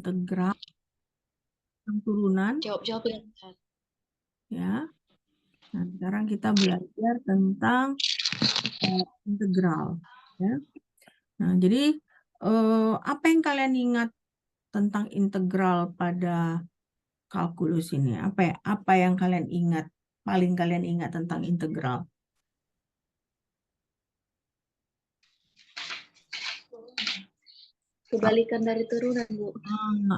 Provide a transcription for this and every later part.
integral turunan. Jawab yang benar. Ya. Nah, sekarang kita belajar tentang integral. Ya. Nah, jadi apa yang kalian ingat tentang integral pada kalkulus ini? Apa yang kalian ingat? Paling kalian ingat tentang integral? Kebalikan dari turunan, Bu.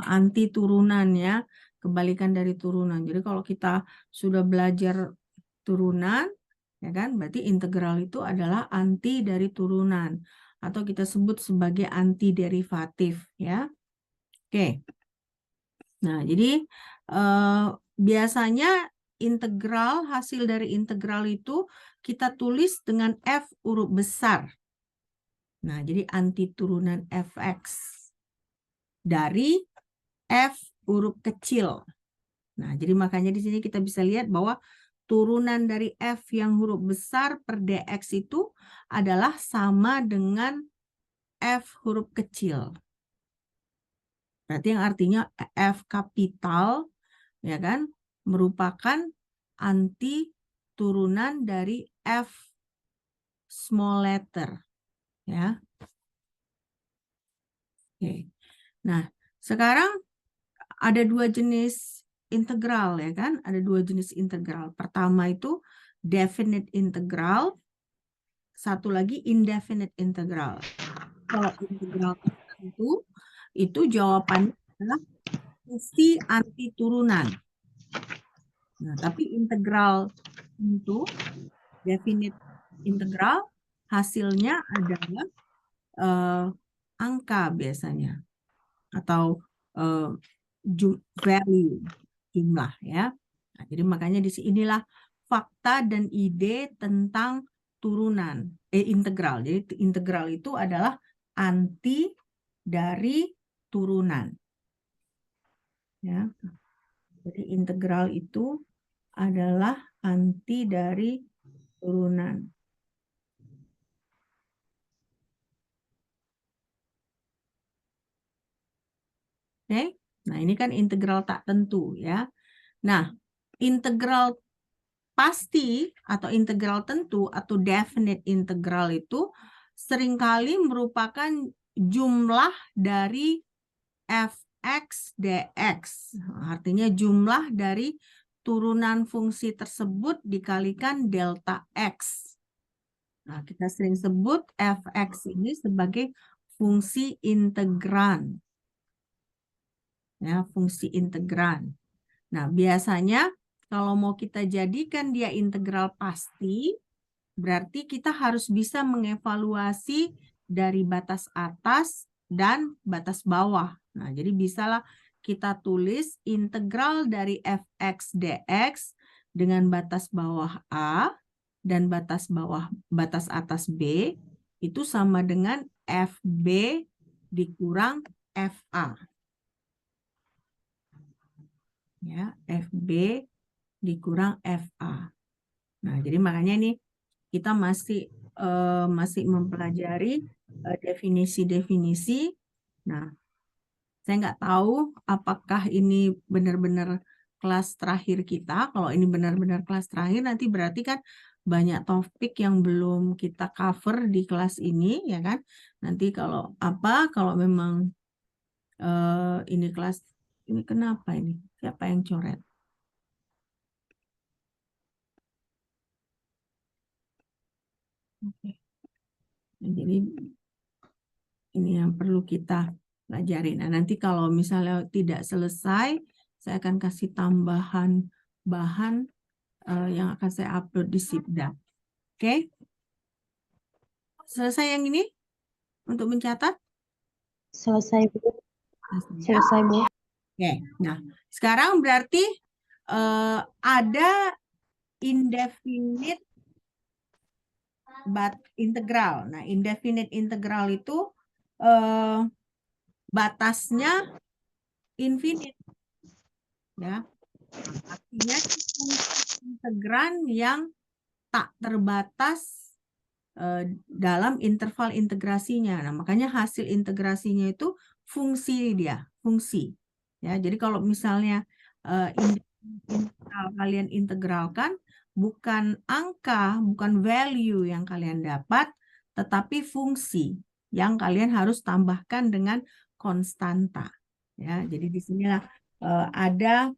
Anti turunan ya, kebalikan dari turunan. Jadi kalau kita sudah belajar turunan, ya kan, berarti integral itu adalah anti dari turunan atau kita sebut sebagai anti derivatif ya. Oke. Nah, jadi biasanya integral, hasil dari integral itu kita tulis dengan F huruf besar. Nah, jadi anti turunan fx dari F huruf kecil. Nah, jadi makanya di sini kita bisa lihat bahwa turunan dari F yang huruf besar per dx itu adalah sama dengan F huruf kecil. Berarti yang artinya F kapital, ya kan, merupakan anti turunan dari F small letter, ya. Oke. Nah, sekarang ada dua jenis integral, ya kan? Ada dua jenis integral. Pertama itu definite integral, satu lagi indefinite integral. Kalau integral tertentu itu jawabannya adalah fungsi anti turunan. Nah, tapi integral itu definite integral hasilnya adalah angka biasanya atau value, jumlah ya. Nah, jadi makanya di sinilah fakta dan ide tentang turunan integral. Jadi integral itu adalah anti dari turunan. Ya. Jadi integral itu adalah anti dari turunan. Oke. Nah, ini kan integral tak tentu ya. Nah, integral pasti atau integral tentu atau definite integral itu seringkali merupakan jumlah dari fx dx. Artinya jumlah dari turunan fungsi tersebut dikalikan delta x. Nah, kita sering sebut fx ini sebagai fungsi integran. Ya, fungsi integran. Nah, biasanya kalau mau kita jadikan dia integral pasti, berarti kita harus bisa mengevaluasi dari batas atas dan batas bawah. Nah, jadi bisalah kita tulis integral dari fx dx dengan batas bawah A dan batas atas B itu sama dengan fb dikurang fa. Ya, fb dikurang fa. Nah, jadi makanya ini kita masih mempelajari definisi-definisi. Nah, saya nggak tahu apakah ini benar-benar kelas terakhir kita. Kalau ini benar-benar kelas terakhir, nanti berarti kan banyak topik yang belum kita cover di kelas ini, ya kan? Nanti kalau memang ini kelas ini kenapa ini? Siapa yang coret? Oke. Nah, jadi ini yang perlu kita pelajari. Nah, nanti kalau misalnya tidak selesai, saya akan kasih tambahan bahan yang akan saya upload di Sipda. Oke? Selesai yang ini untuk mencatat? Selesai, Bu. Ya. Selesai, Bu. Oke. Nah, sekarang berarti ada indefinite integral. Nah, indefinite integral itu batasnya infinite. Ya. Artinya integran yang tak terbatas dalam interval integrasinya. Nah, makanya hasil integrasinya itu fungsi dia, fungsi. Ya, jadi kalau misalnya integral kalian integralkan, bukan angka, bukan value yang kalian dapat, tetapi fungsi yang kalian harus tambahkan dengan konstanta. Ya, jadi di sinilah ada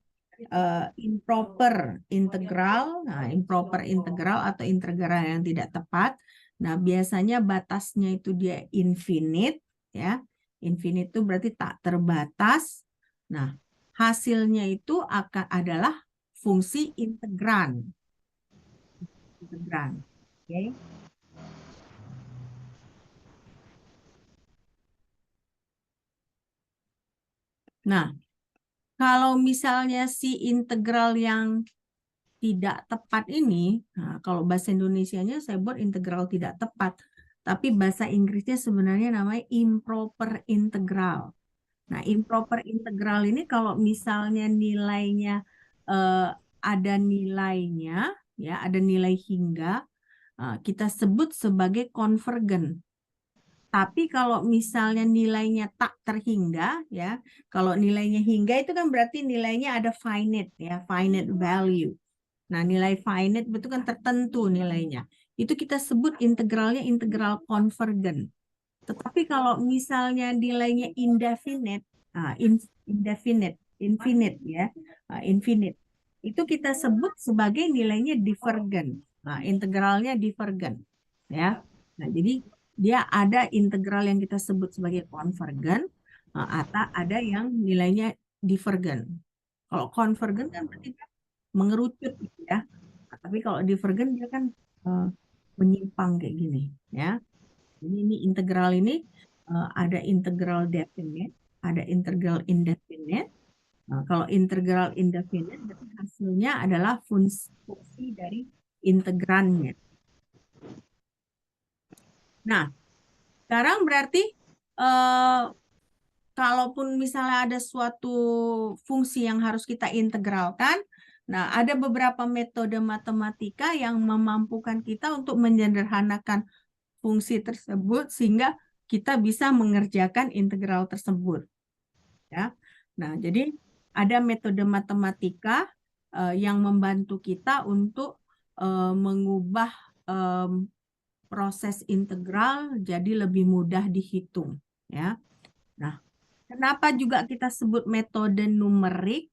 improper integral. Nah, improper integral atau integral yang tidak tepat. Nah, biasanya batasnya itu dia infinite, ya. Infinite itu berarti tak terbatas. Nah, hasilnya itu akan adalah fungsi integran. Integran. Oke. Nah, kalau misalnya si integral yang tidak tepat ini, nah, kalau bahasa Indonesianya saya buat integral tidak tepat, tapi bahasa Inggrisnya sebenarnya namanya improper integral. Nah, improper integral ini kalau misalnya nilainya eh, ada nilainya, ya ada nilai hingga, kita sebut sebagai konvergen. Tapi kalau misalnya nilainya tak terhingga, ya, kalau nilainya hingga itu kan berarti nilainya ada finite, ya, finite value. Nah, nilai finite itu kan tertentu nilainya. Itu kita sebut integralnya integral konvergen. Tetapi kalau misalnya nilainya indefinite, indefinite, infinite ya, infinite, itu kita sebut sebagai nilainya divergen. Nah, integralnya divergen, ya. Nah, jadi dia ada integral yang kita sebut sebagai konvergen, atau ada yang nilainya divergen. Kalau konvergen kan berarti dia mengerucut gitu ya. Nah, tapi kalau divergen dia kan eh, menyimpang kayak gini, ya. Jadi ini integral ini ada integral definite, ada integral indefinite. Nah, kalau integral indefinite berarti hasilnya adalah fungsi dari integrannya. Nah, sekarang berarti eh, kalaupun misalnya ada suatu fungsi yang harus kita integralkan, nah ada beberapa metode matematika yang memampukan kita untuk menyederhanakan fungsi tersebut sehingga kita bisa mengerjakan integral tersebut, ya. Nah, jadi ada metode matematika yang membantu kita untuk mengubah em, proses integral jadi lebih mudah dihitung, ya. Nah, kenapa juga kita sebut metode numerik?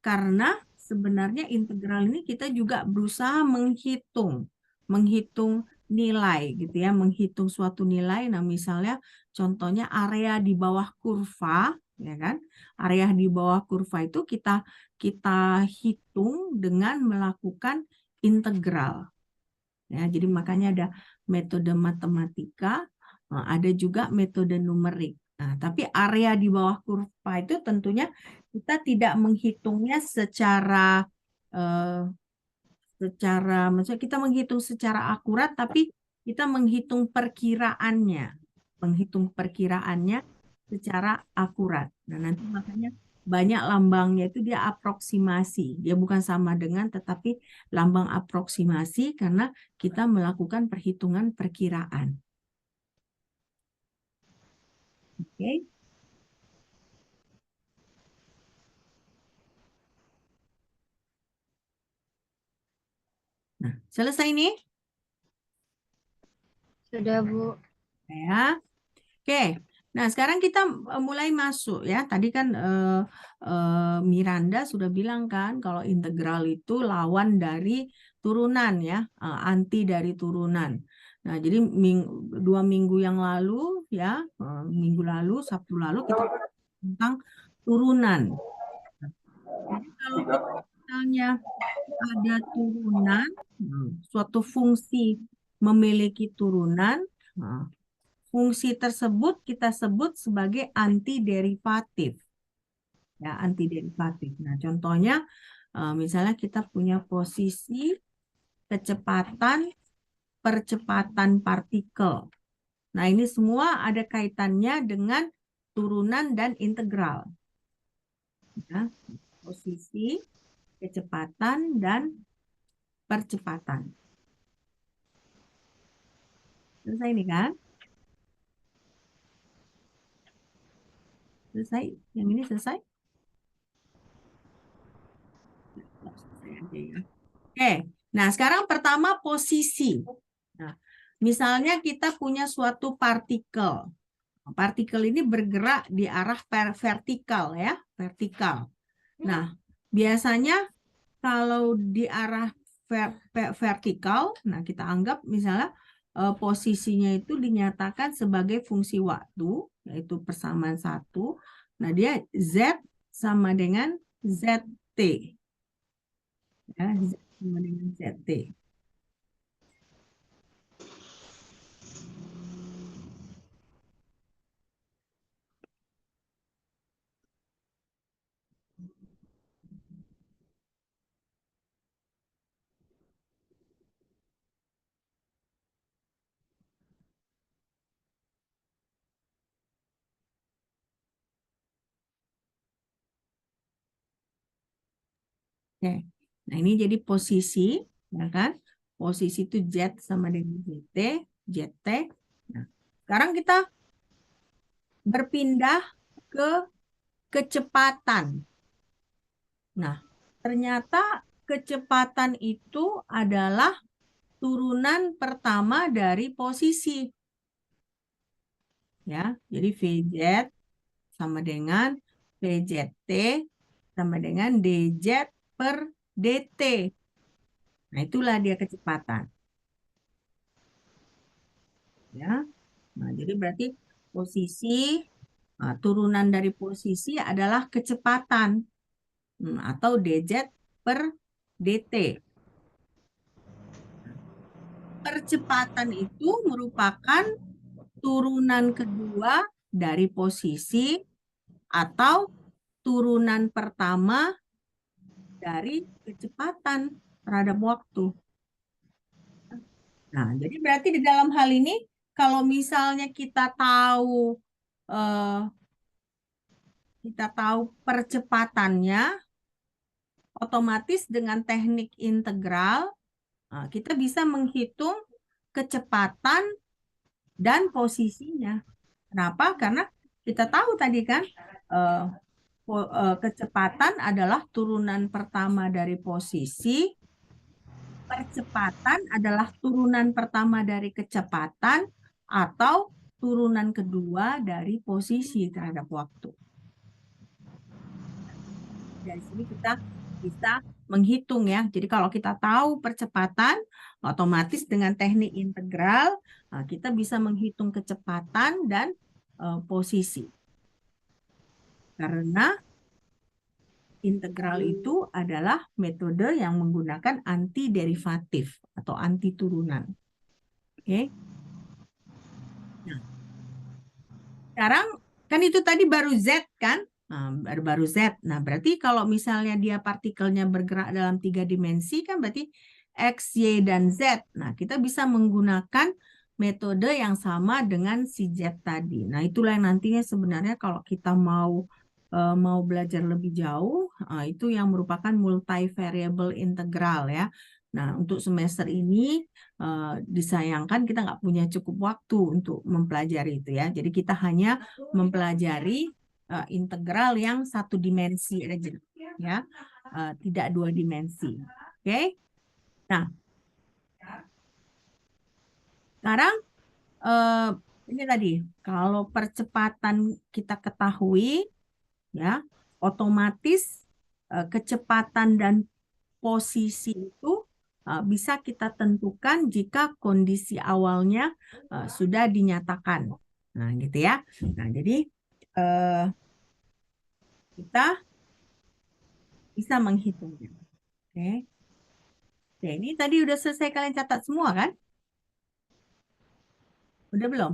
Karena sebenarnya integral ini kita juga berusaha menghitung nilai gitu ya, menghitung suatu nilai. Nah, misalnya contohnya area di bawah kurva, ya kan? Area di bawah kurva itu kita kita hitung dengan melakukan integral. Ya, jadi makanya ada metode matematika, ada juga metode numerik. Nah, tapi area di bawah kurva itu tentunya kita tidak menghitungnya eh, maksudnya kita menghitung secara akurat, tapi kita menghitung perkiraannya secara akurat. Nah, nanti makanya banyak lambangnya itu dia aproksimasi, dia bukan sama dengan, tetapi lambang aproksimasi karena kita melakukan perhitungan perkiraan. Oke. Nah, selesai nih Sudah, Bu. ya. Oke. Nah, sekarang kita mulai masuk ya. Tadi kan Miranda sudah bilang kan kalau integral itu lawan dari turunan ya, anti dari turunan. Nah, jadi 2 minggu yang lalu ya, minggu lalu, Sabtu lalu kita tentang turunan. Jadi kalau misalnya ada turunan, suatu fungsi memiliki turunan, nah, fungsi tersebut kita sebut sebagai antiderivatif. Ya, antiderivatif. Nah, contohnya misalnya kita punya posisi kecepatan percepatan partikel. Nah, ini semua ada kaitannya dengan turunan dan integral. Ya, posisi, kecepatan, dan percepatan. Selesai ini kan? Selesai? Yang ini selesai? Oh, selesai aja ya. Oke, nah sekarang pertama posisi. Nah, misalnya kita punya suatu partikel. Partikel ini bergerak di arah vertikal ya, vertikal. Nah, biasanya kalau di arah vertikal, nah kita anggap misalnya posisinya itu dinyatakan sebagai fungsi waktu, yaitu persamaan satu. Nah, dia Z sama dengan ZT. Ya, Z sama dengan ZT. Oke. Nah, ini jadi posisi, ya kan? Posisi itu Z sama dengan ZT, ZT. Nah, sekarang kita berpindah ke kecepatan. Nah, ternyata kecepatan itu adalah turunan pertama dari posisi. Ya, jadi VZ sama dengan VZT sama dengan DZ per DT. Nah, itulah dia kecepatan. Ya. Nah, jadi berarti posisi, turunan dari posisi adalah kecepatan, atau DZ per DT. Percepatan itu merupakan turunan kedua dari posisi atau turunan pertama dari kecepatan terhadap waktu. Nah, jadi berarti di dalam hal ini, kalau misalnya eh, kita tahu percepatannya, otomatis dengan teknik integral, kita bisa menghitung kecepatan dan posisinya. Kenapa? Karena kita tahu tadi kan, eh, kecepatan adalah turunan pertama dari posisi, percepatan adalah turunan pertama dari kecepatan, atau turunan kedua dari posisi terhadap waktu. Dari sini kita bisa menghitung ya. Jadi kalau kita tahu percepatan, otomatis dengan teknik integral, kita bisa menghitung kecepatan dan posisi. Karena integral itu adalah metode yang menggunakan anti derivatif atau anti turunan. Oke. Nah, sekarang kan itu tadi baru Z kan? Nah, baru Z. Nah, berarti kalau misalnya dia partikelnya bergerak dalam 3 dimensi kan berarti X, Y, dan Z. Nah, kita bisa menggunakan metode yang sama dengan si Z tadi. Nah, itulah yang nantinya sebenarnya kalau kita mau belajar lebih jauh, itu yang merupakan multivariable integral ya. Nah, untuk semester ini disayangkan kita nggak punya cukup waktu untuk mempelajari itu ya. Jadi kita hanya mempelajari integral yang 1 dimensi aja ya, tidak 2 dimensi. Oke? Nah, sekarang eh, ini tadi kalau percepatan kita ketahui ya, otomatis kecepatan dan posisi itu bisa kita tentukan jika kondisi awalnya sudah dinyatakan. Nah, gitu ya. Nah, jadi eh, kita bisa menghitungnya. Oke. Oke, ini tadi udah selesai kalian catat semua kan? Udah belum?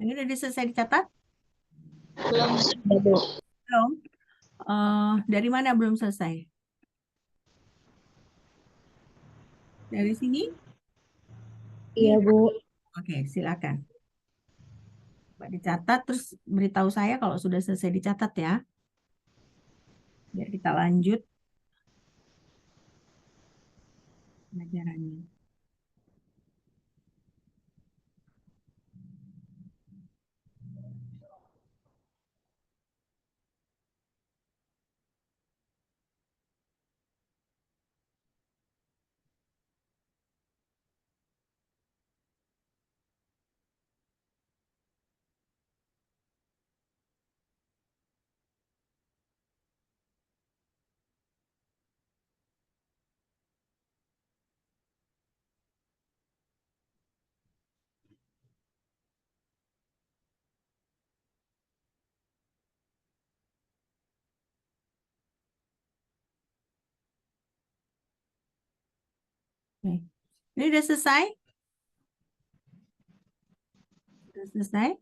Yang ini udah selesai dicatat? Belum sudah, Bu. Belum. Dari mana belum selesai? Dari sini? Iya, Ini? Bu. Oke, silakan. Coba dicatat, terus beritahu saya kalau sudah selesai dicatat ya. Biar kita lanjut pelajarannya. Oke. Ini udah selesai? Udah selesai?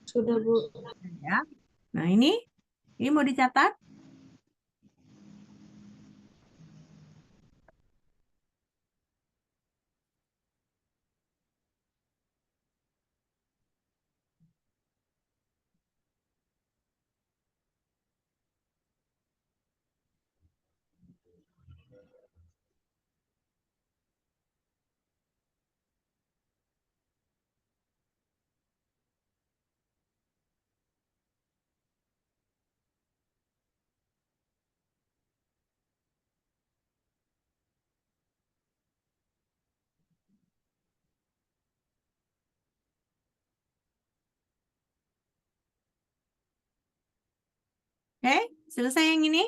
Sudah, Bu. Ya. Nah, ini mau dicatat? Oke, selesai yang ini?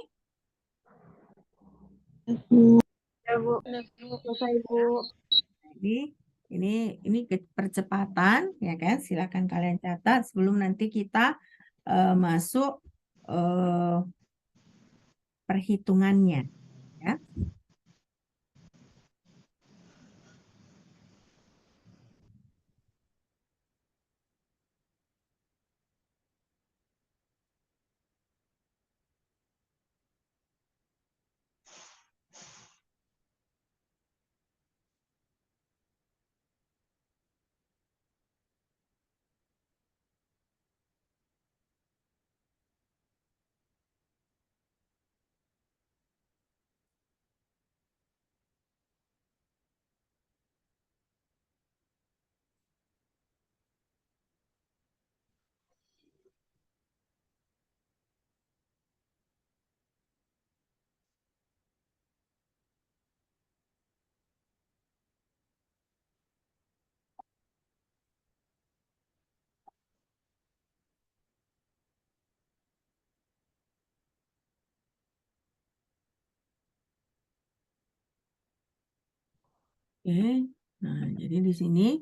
Ya, Bu. Selesai, Bu. Jadi ini percepatan, ya kan? Silakan kalian catat sebelum nanti kita masuk perhitungannya, ya. Oke, nah jadi di sini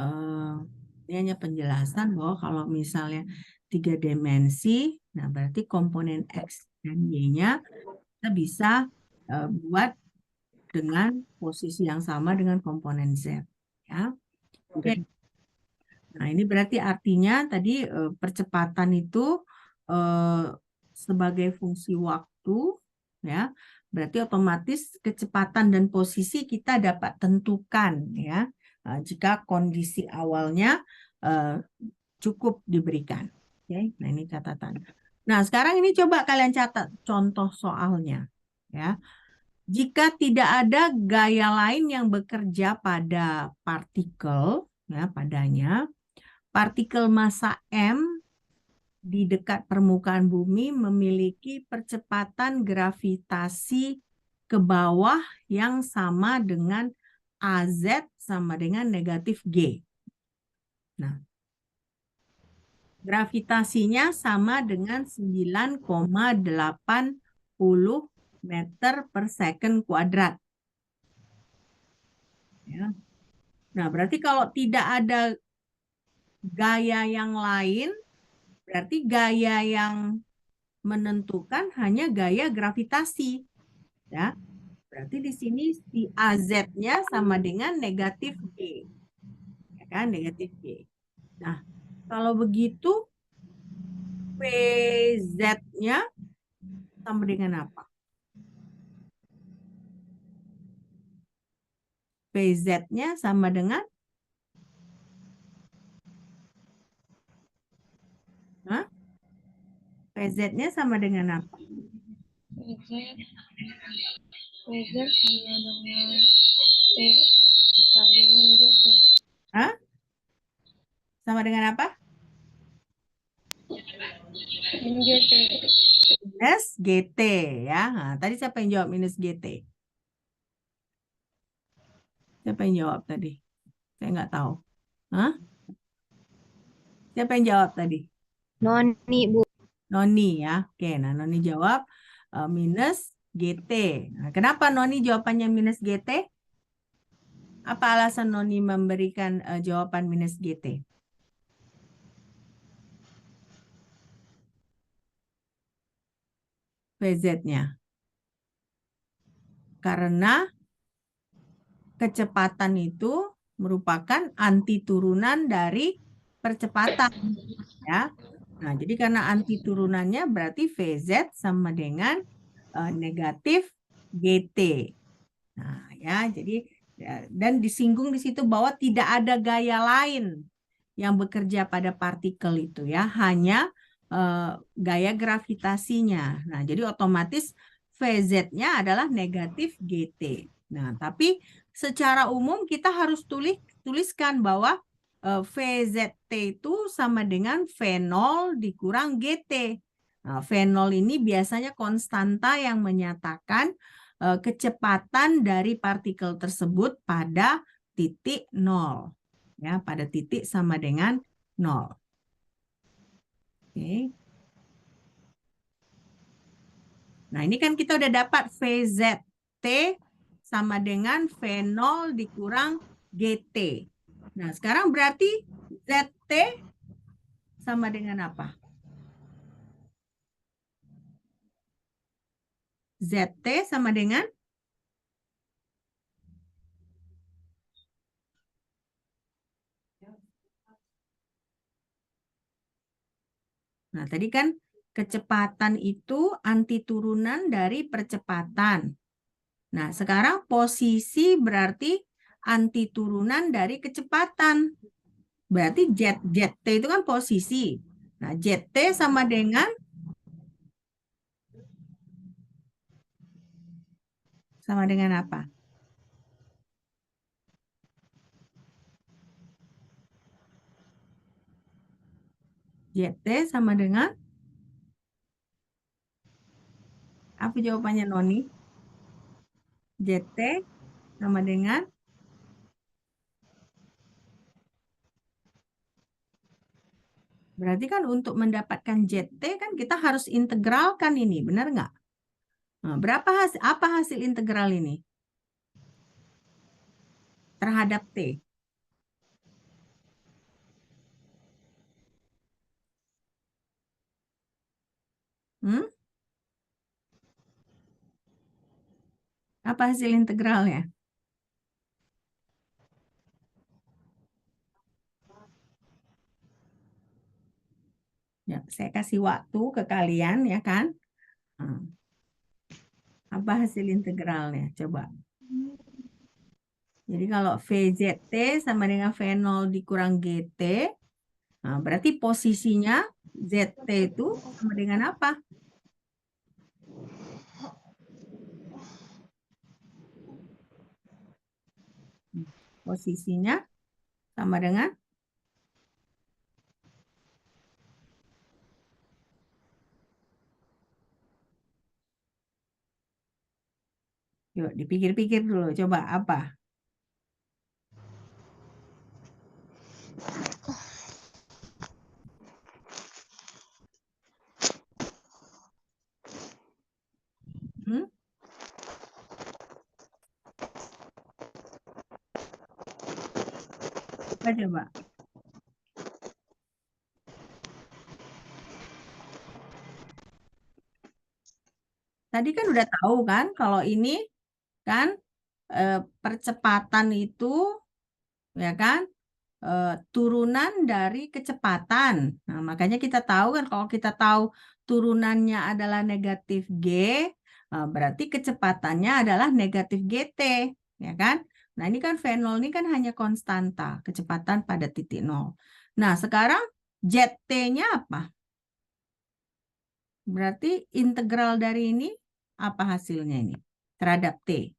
eh, ini hanya penjelasan bahwa kalau misalnya 3 dimensi, nah berarti komponen X dan Y-nya kita bisa buat dengan posisi yang sama dengan komponen Z. Ya. Oke. Nah, ini berarti artinya tadi percepatan itu eh, sebagai fungsi waktu, ya. Berarti otomatis kecepatan dan posisi kita dapat tentukan, ya, jika kondisi awalnya eh, cukup diberikan. Oke, nah ini catatan. Nah, sekarang ini coba kalian catat contoh soalnya, ya. Jika tidak ada gaya lain yang bekerja pada partikel, ya, padanya, partikel massa M di dekat permukaan bumi memiliki percepatan gravitasi ke bawah yang sama dengan AZ sama dengan negatif G. Nah, gravitasinya sama dengan 9,80 meter per second kuadrat. Ya. Nah, berarti kalau tidak ada gaya yang lain, berarti gaya yang menentukan hanya gaya gravitasi. Ya, berarti di sini si AZ-nya sama dengan negatif G. Ya kan, negatif G. Nah, kalau begitu PZ-nya sama dengan apa? PZ-nya sama dengan Hah? PZ-nya sama dengan apa? PZ sama dengan T dikaliin GT. Hah? Sama dengan apa? Min GT. Minus GT, ya. Nah, tadi siapa yang jawab minus GT? Siapa yang jawab tadi? Saya nggak tahu. Hah? Siapa yang jawab tadi? Noni, Bu. Noni, ya. Oke, nah Noni jawab minus GT. Nah, kenapa Noni jawabannya minus GT? Apa alasan Noni memberikan jawaban minus GT? PZ-nya. Karena kecepatan itu merupakan anti turunan dari percepatan, ya. Nah, jadi karena anti turunannya berarti VZ sama dengan negatif GT. Nah, ya, jadi dan disinggung di situ bahwa tidak ada gaya lain yang bekerja pada partikel itu, ya, hanya gaya gravitasinya. Nah, jadi otomatis VZ-nya adalah negatif GT. Nah, tapi secara umum kita harus tuliskan bahwa VZT itu sama dengan V0 dikurang GT. Nah, V0 ini biasanya konstanta yang menyatakan kecepatan dari partikel tersebut pada titik 0. Ya, pada titik sama dengan 0. Oke. Nah, ini kan kita udah dapat VZT sama dengan V0 dikurang GT. Nah, sekarang berarti ZT sama dengan apa? ZT sama dengan Nah, tadi kan kecepatan itu anti turunan dari percepatan. Nah, sekarang posisi berarti anti turunan dari kecepatan. Berarti ZT itu kan posisi. Nah, ZT sama dengan apa? ZT sama dengan apa jawabannya, Noni? ZT sama dengan berarti kan untuk mendapatkan ZT kan kita harus integralkan ini, benar nggak? Nah, apa hasil integral ini terhadap T? Hmm? Apa hasil integralnya? Ya, saya kasih waktu ke kalian, ya kan? Hmm. Apa hasil integralnya? Coba. Jadi kalau VZT sama dengan V0 dikurang GT, nah berarti posisinya ZT itu sama dengan apa? Posisinya sama dengan Yuk dipikir-pikir dulu, coba apa? Hmm? Apa coba? Tadi kan udah tahu kan kalau ini kan percepatan itu, ya kan, turunan dari kecepatan. Nah, makanya kita tahu kan kalau kita tahu turunannya adalah negatif G, berarti kecepatannya adalah negatif GT, ya kan? Nah, ini kan V0 ini kan hanya konstanta, kecepatan pada titik 0. Nah, sekarang ZT-nya apa? Berarti integral dari ini apa hasilnya ini terhadap T?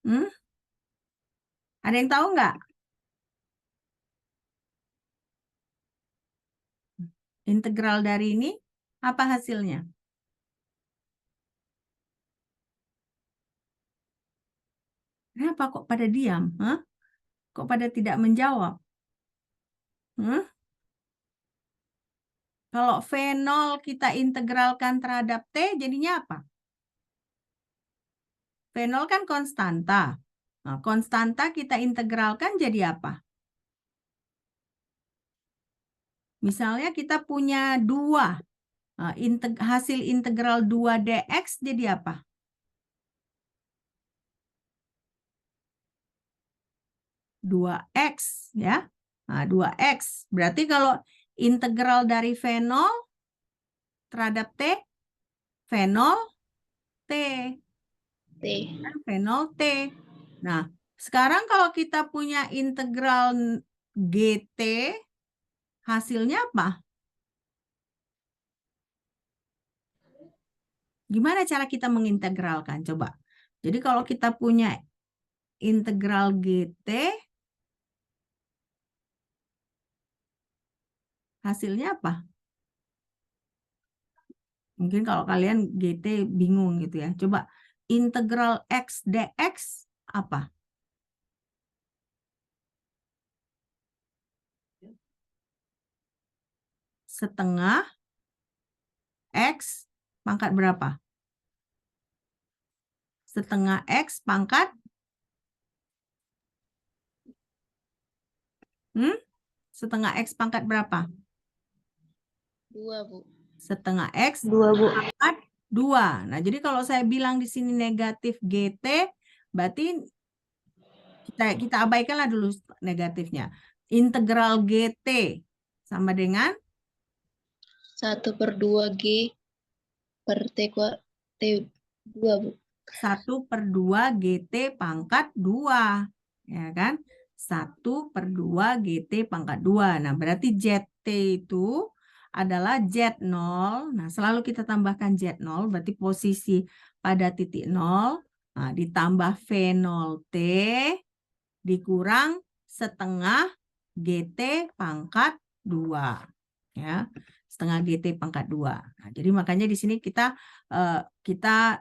Hmm? Ada yang tahu nggak? Integral dari ini apa hasilnya? Kenapa kok pada diam? Hah? Kok pada tidak menjawab? Hmm? Kalau V0 kita integralkan terhadap T, jadinya apa? V0 kan konstanta. Nah, konstanta kita integralkan jadi apa? Misalnya kita punya 2. Nah, hasil integral 2 dx jadi apa? Dua x ya. Nah, 2x. Berarti kalau integral dari V0 terhadap T, V0 T. T. V0 T. Nah, sekarang kalau kita punya integral GT, hasilnya apa? Gimana cara kita mengintegralkan? Coba. Jadi kalau kita punya integral GT, hasilnya apa? Mungkin kalau kalian GT bingung gitu ya. Coba integral X dx apa? Setengah X pangkat berapa? Setengah X pangkat setengah X pangkat berapa? 2, Bu. Setengah X 2, Bu. pangkat 2. Nah, jadi kalau saya bilang di sini negatif GT, berarti kita abaikanlah dulu negatifnya. Integral GT sama dengan 1/2G per T2, Bu. 1/2 GT pangkat 2. Ya kan? 1/2 GT pangkat 2. Nah, berarti ZT itu adalah Z0. Nah, selalu kita tambahkan Z0, berarti posisi pada titik 0. Nah, ditambah V0T dikurang setengah GT pangkat 2. Ya, setengah GT pangkat 2. Nah, jadi makanya di sini kita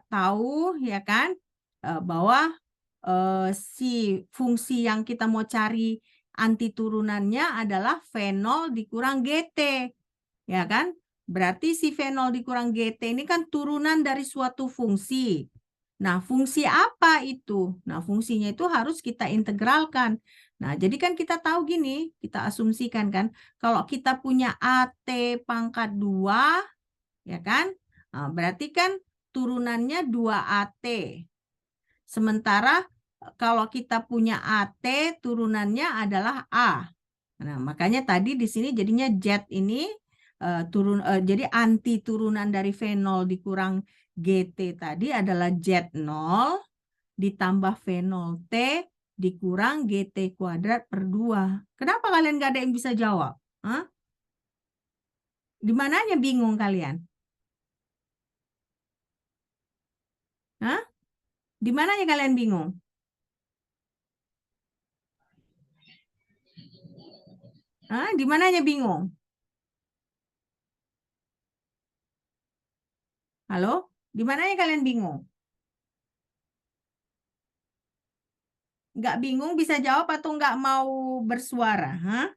tahu ya kan bahwa si fungsi yang kita mau cari anti turunannya adalah V0 dikurang GT. Ya kan? Berarti si V0 dikurang GT ini kan turunan dari suatu fungsi. Nah, fungsi apa itu? Nah, fungsinya itu harus kita integralkan. Nah, jadi kan kita tahu gini, kita asumsikan kan, kalau kita punya AT pangkat 2, ya kan? Nah, berarti kan turunannya 2AT. Sementara kalau kita punya AT, turunannya adalah A. Nah, makanya tadi di sini jadinya Z ini jadi anti turunan dari V0 dikurang GT tadi adalah Z0 ditambah V0T dikurang GT kuadrat per 2. Kenapa kalian gak ada yang bisa jawab? Hah? Di mananya bingung kalian? Hah? Di mananya kalian bingung? Hah? Di mananya bingung? Halo? Di mananya kalian bingung? Nggak bingung bisa jawab atau nggak mau bersuara? Hah?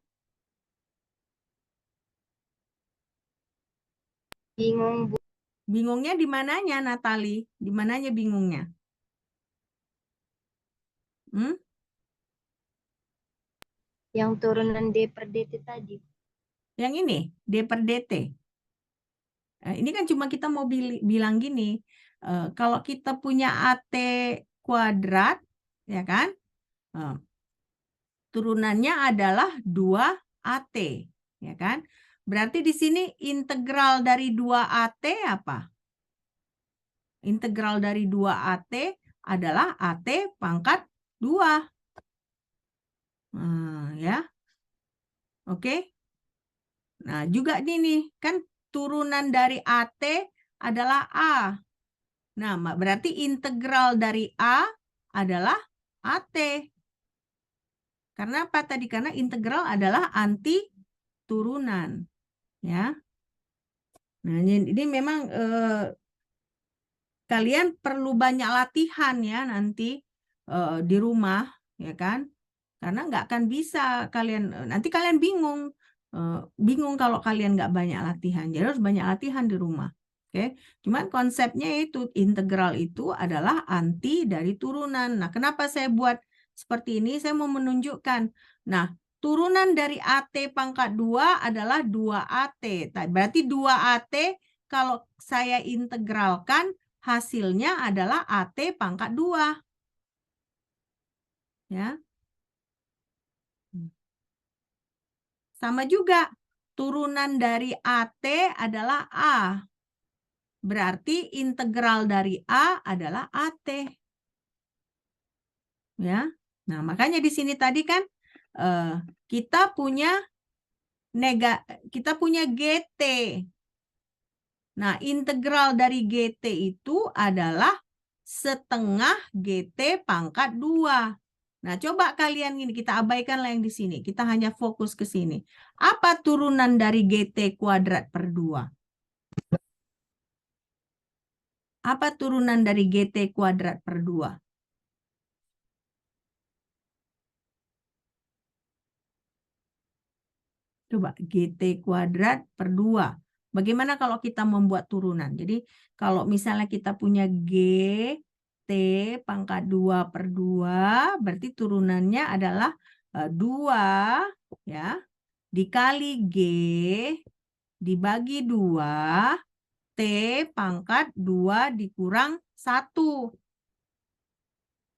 Bingung, Bu. Bingungnya di mananya, Natali? Di mananya bingungnya? Yang turunan D per DT tadi. Yang ini, D per DT. Ini kan cuma kita mau bilang gini, kalau kita punya AT kuadrat, ya kan? Turunannya adalah 2AT, ya kan? Berarti di sini integral dari 2AT apa? Integral dari 2AT adalah AT pangkat 2. Ya. Oke. Nah, juga nih kan turunan dari AT adalah A. Nah, berarti integral dari A adalah AT. Karena apa tadi? Karena integral adalah anti turunan. Ya. Nah, ini memang kalian perlu banyak latihan ya nanti di rumah, ya kan? Karena nggak akan bisa kalian, nanti kalian bingung kalau kalian nggak banyak latihan. Jadi harus banyak latihan di rumah. Oke, cuman konsepnya itu integral itu adalah anti dari turunan. Nah, kenapa saya buat seperti ini? Saya mau menunjukkan. Nah, turunan dari AT pangkat 2 adalah 2AT. Berarti 2AT kalau saya integralkan hasilnya adalah AT pangkat 2. Ya. Sama juga, turunan dari AT adalah A. Berarti integral dari A adalah AT. Ya. Nah, makanya di sini tadi kan kita punya GT. Nah, integral dari GT itu adalah setengah GT pangkat 2. Nah, coba kalian ini, kita abaikan lah yang di sini. Kita hanya fokus ke sini. Apa turunan dari GT kuadrat per 2? Apa turunan dari GT kuadrat per 2? Coba, GT kuadrat per 2. Bagaimana kalau kita membuat turunan? Jadi, kalau misalnya kita punya GT pangkat 2 per 2, berarti turunannya adalah 2 ya, dikali G dibagi 2, T pangkat 2 dikurang 1.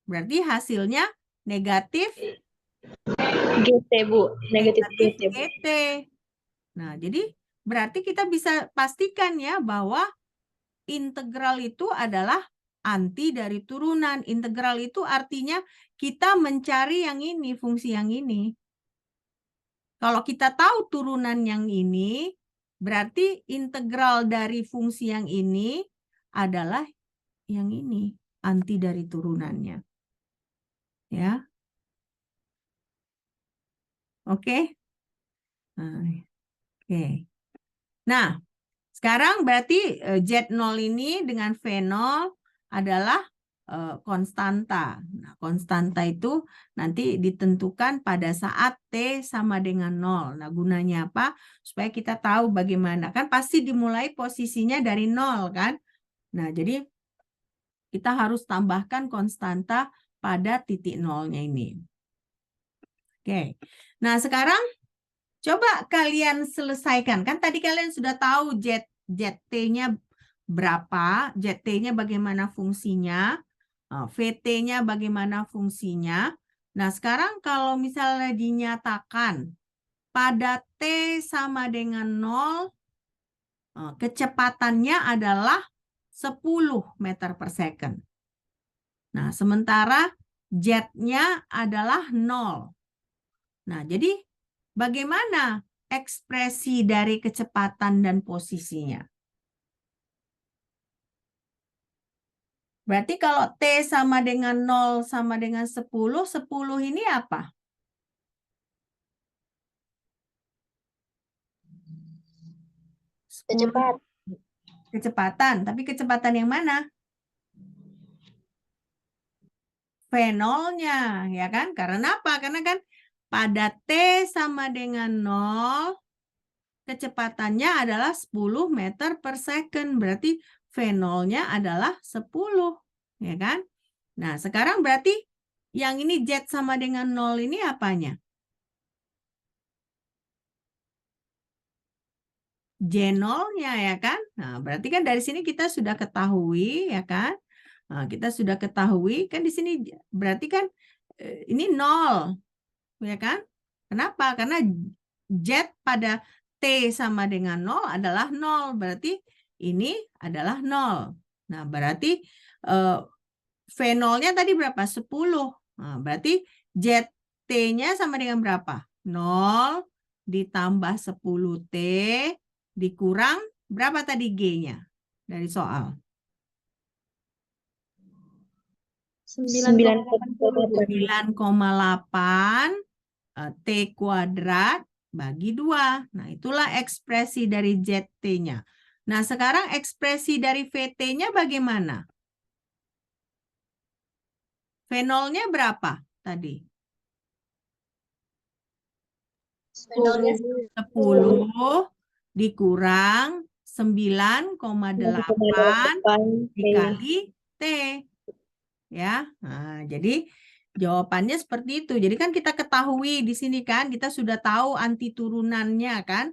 Berarti hasilnya negatif GT, Bu. Negatif GT, Bu. GT. Nah, jadi berarti kita bisa pastikan ya bahwa integral itu adalah anti dari turunan. Integral itu artinya kita mencari yang ini, fungsi yang ini. Kalau kita tahu turunan yang ini, berarti integral dari fungsi yang ini adalah yang ini, anti dari turunannya. Ya. Oke? Oke. Nah, sekarang berarti Z0 ini dengan V0 adalah konstanta. Nah, konstanta itu nanti ditentukan pada saat T sama dengan 0. Nah, gunanya apa? Supaya kita tahu bagaimana. Kan pasti dimulai posisinya dari 0, kan? Nah, jadi kita harus tambahkan konstanta pada titik 0-nya ini. Oke. Nah, sekarang coba kalian selesaikan. Kan tadi kalian sudah tahu ZT-nya berapa, ZT-nya bagaimana fungsinya, VT-nya bagaimana fungsinya. Nah, sekarang kalau misalnya dinyatakan pada T sama dengan 0, kecepatannya adalah 10 meter per second. Nah, sementara Z-nya adalah 0. Nah, jadi bagaimana ekspresi dari kecepatan dan posisinya? Berarti kalau T sama dengan 0 sama dengan 10, 10 ini apa? Kecepatan. Tapi kecepatan yang mana? V0-nya, ya kan? Karena apa? Karena kan pada T sama dengan 0, kecepatannya adalah 10 meter per second. Berarti V0-nya adalah 10, ya kan? Nah, sekarang berarti yang ini Z sama dengan 0 ini apanya? J0-nya, ya kan? Nah, berarti kan dari sini kita sudah ketahui, ya kan? Nah, kita sudah ketahui, kan di sini berarti kan ini 0, ya kan? Kenapa? Karena Z pada T sama dengan 0 adalah 0. Berarti ini adalah 0. Nah, berarti V0-nya tadi berapa? 10. Nah, berarti ZT-nya sama dengan berapa? 0 ditambah 10T dikurang berapa tadi G-nya dari soal? 9,8 T kuadrat bagi 2. Nah, itulah ekspresi dari ZT-nya. Nah, sekarang ekspresi dari VT-nya bagaimana? V0-nya berapa tadi? 10 dikurang 9,8 dikali T. Ya, nah, jadi jawabannya seperti itu. Jadi kan kita ketahui di sini kan, kita sudah tahu anti turunannya kan.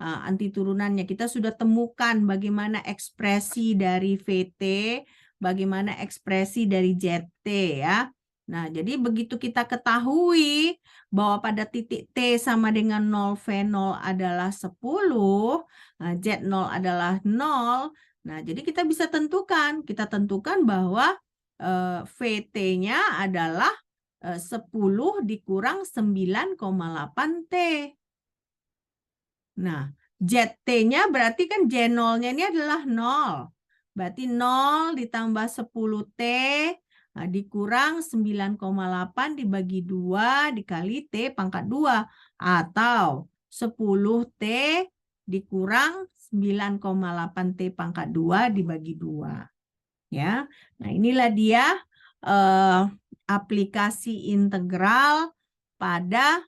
anti turunannya. Kita sudah temukan bagaimana ekspresi dari VT, bagaimana ekspresi dari ZT ya. Nah, jadi begitu kita ketahui bahwa pada titik T sama dengan 0, V0 adalah 10, Z0 adalah 0. Nah, jadi kita bisa tentukan. Kita tentukan bahwa VT-nya adalah 10 dikurang 9,8 T. Nah, ZT-nya berarti kan J0-nya ini adalah 0. Berarti 0 ditambah 10T dikurang 9,8 dibagi 2 dikali T pangkat 2. Atau 10T dikurang 9,8 T pangkat 2 dibagi 2. Ya, nah inilah dia aplikasi integral pada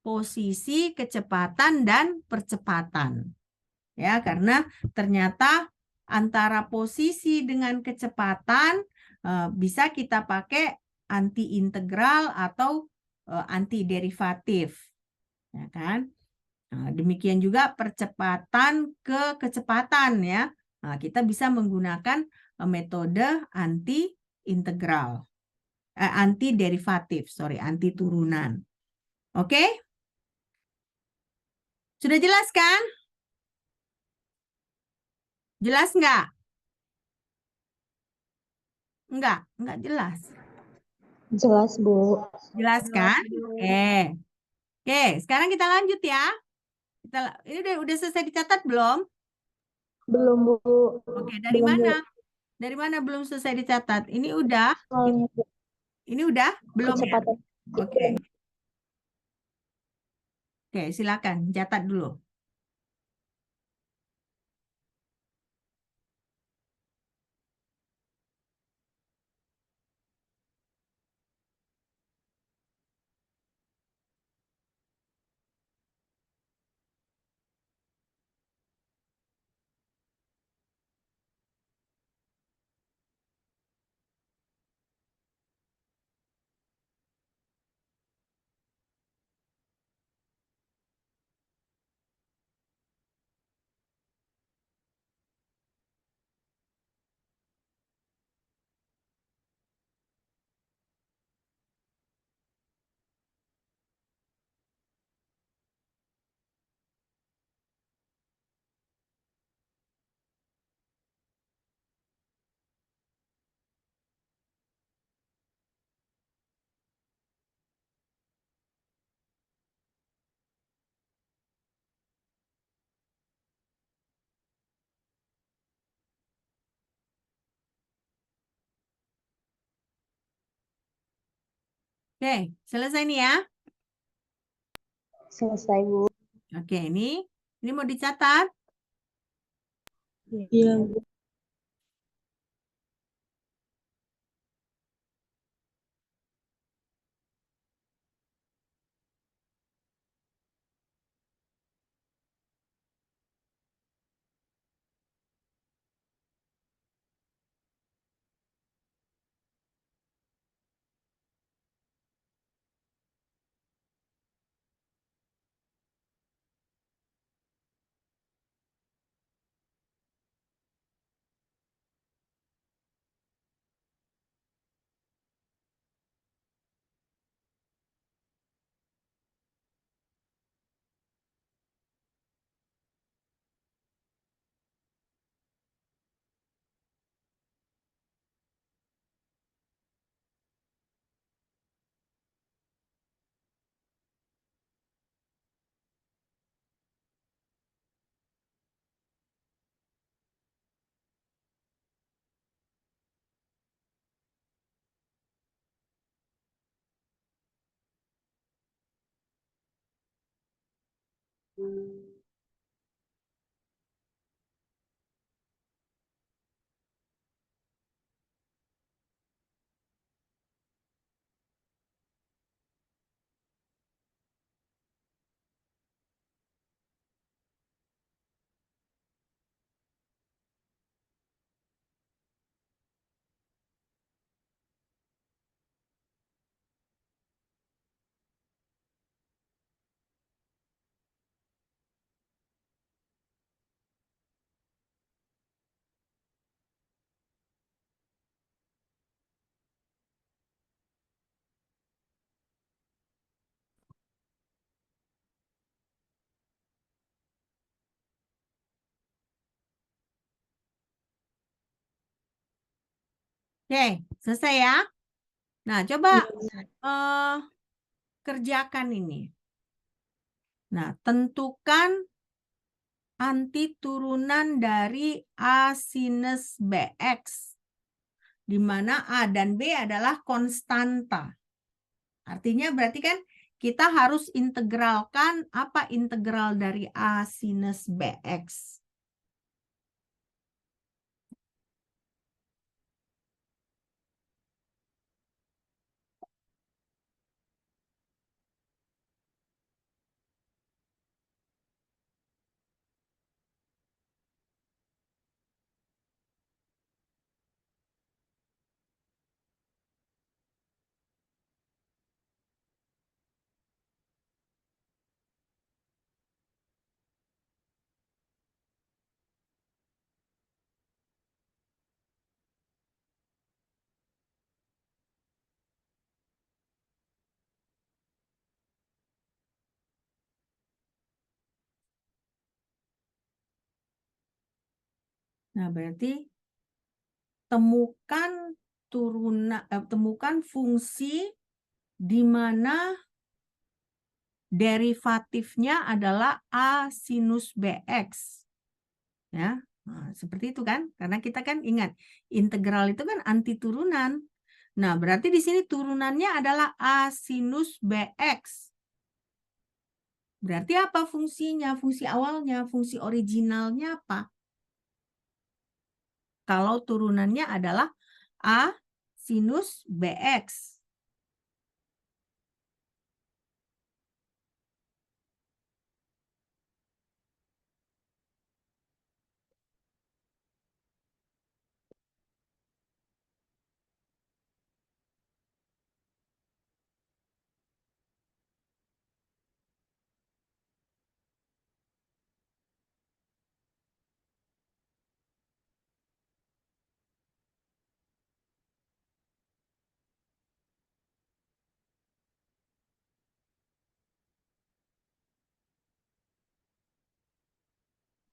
posisi kecepatan dan percepatan. Ya, karena ternyata antara posisi dengan kecepatan bisa kita pakai anti integral atau anti derivatif. Ya kan? Nah, demikian juga percepatan ke kecepatan ya. Nah, kita bisa menggunakan metode anti integral. Anti derivatif, anti turunan. Oke? Sudah jelas kan? Jelas nggak? Nggak jelas. Jelas, Bu. Jelas kan? Oke. Oke, sekarang kita lanjut ya. Ini udah selesai dicatat belum? Belum, Bu. Oke, dari Belum, Bu. mana? Dari mana belum selesai dicatat? Ini udah? Soalnya Bu, Ini udah? Belum ya? kecepatan. Oke. Oke, silakan catat dulu. Oke, selesai nih ya. Selesai, Bu. Oke, ini mau dicatat. Iya, Bu. Oke, selesai ya. Nah, coba Iya. eh, kerjakan ini. Nah, tentukan anti turunan dari A sinus BX, di mana A dan B adalah konstanta. Artinya berarti kan kita harus integralkan apa integral dari A sinus BX. Nah, berarti temukan fungsi di mana derivatifnya adalah A sinus BX. Ya, nah, seperti itu kan? Karena kita kan ingat, integral itu kan anti turunan. Nah, berarti di sini turunannya adalah A sinus BX. Berarti apa fungsinya? Fungsi awalnya, fungsi originalnya apa? Kalau turunannya adalah A sinus BX.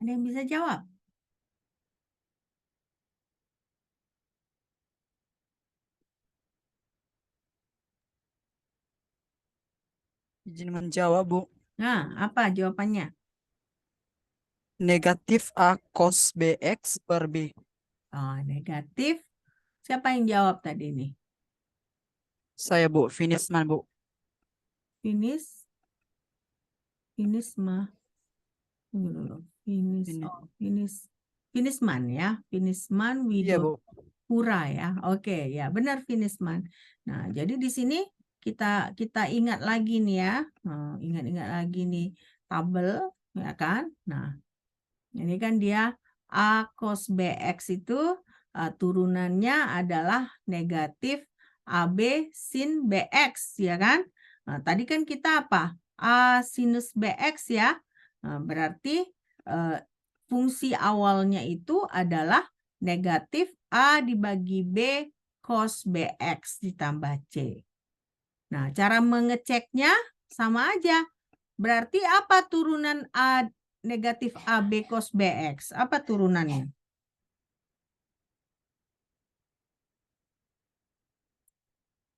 Ada yang bisa jawab? Izin menjawab, Bu. Nah, apa jawabannya? Negatif A cos BX per B. Oh, negatif. Siapa yang jawab tadi nih? Saya, Bu. Finishman, Bu. Finish, finish mah. Tunggu dulu. Finish, Ini. oh, finish, finishman ya. Finishman Iya, Bu. Widopura ya. Oke, ya benar finishman. Nah, jadi di sini kita kita ingat lagi nih ya. Ingat-ingat lagi nih tabel ya kan. Nah, ini kan dia A cos BX itu turunannya adalah negatif AB sin BX ya kan. Nah, tadi kan kita apa? A sinus BX ya. Nah, berarti eh, fungsi awalnya itu adalah negatif A dibagi B cos BX ditambah C. Nah, cara mengeceknya sama aja. Berarti apa turunan A negatif AB cos BX? Apa turunannya?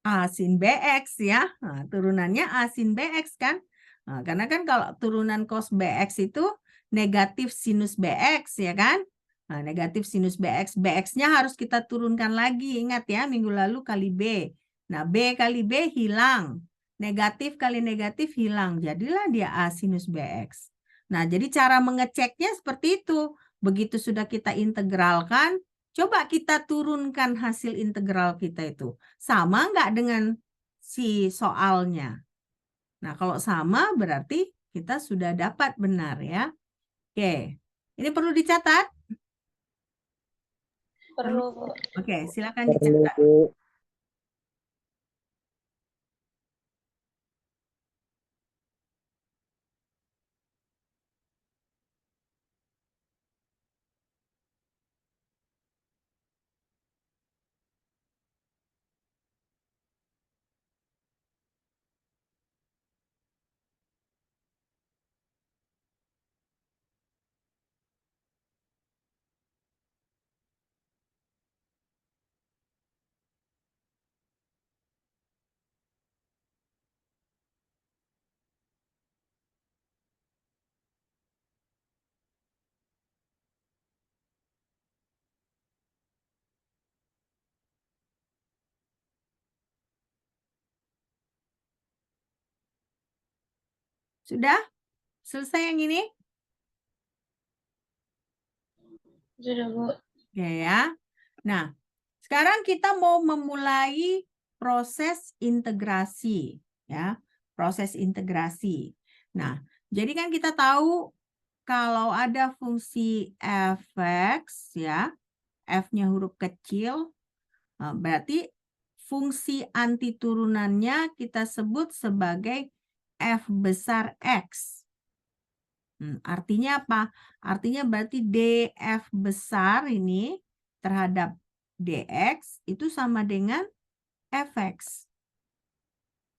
A sin BX ya. Nah, turunannya A sin BX kan? Nah, karena kan kalau turunan cos BX itu negatif sinus BX ya kan? Nah, negatif sinus BX. BX-nya harus kita turunkan lagi. Ingat ya, minggu lalu kali B. Nah, B kali B hilang. Negatif kali negatif hilang. Jadilah dia A sinus BX. Nah, jadi cara mengeceknya seperti itu. Begitu sudah kita integralkan, coba kita turunkan hasil integral kita itu. Sama nggak dengan si soalnya? Nah, kalau sama berarti kita sudah dapat benar ya. Oke, ini perlu dicatat? Perlu? Perlu, Bu. Oke, silakan Perlu, dicatat. Bu. Sudah? Selesai yang ini? Sudah, Bu. Oke ya. Nah, sekarang kita mau memulai proses integrasi ya, proses integrasi. Nah, jadi kan kita tahu kalau ada fungsi f(x) ya, f-nya huruf kecil, berarti fungsi antiturunannya kita sebut sebagai f besar x. Artinya apa? Artinya berarti df besar ini terhadap dx itu sama dengan fx.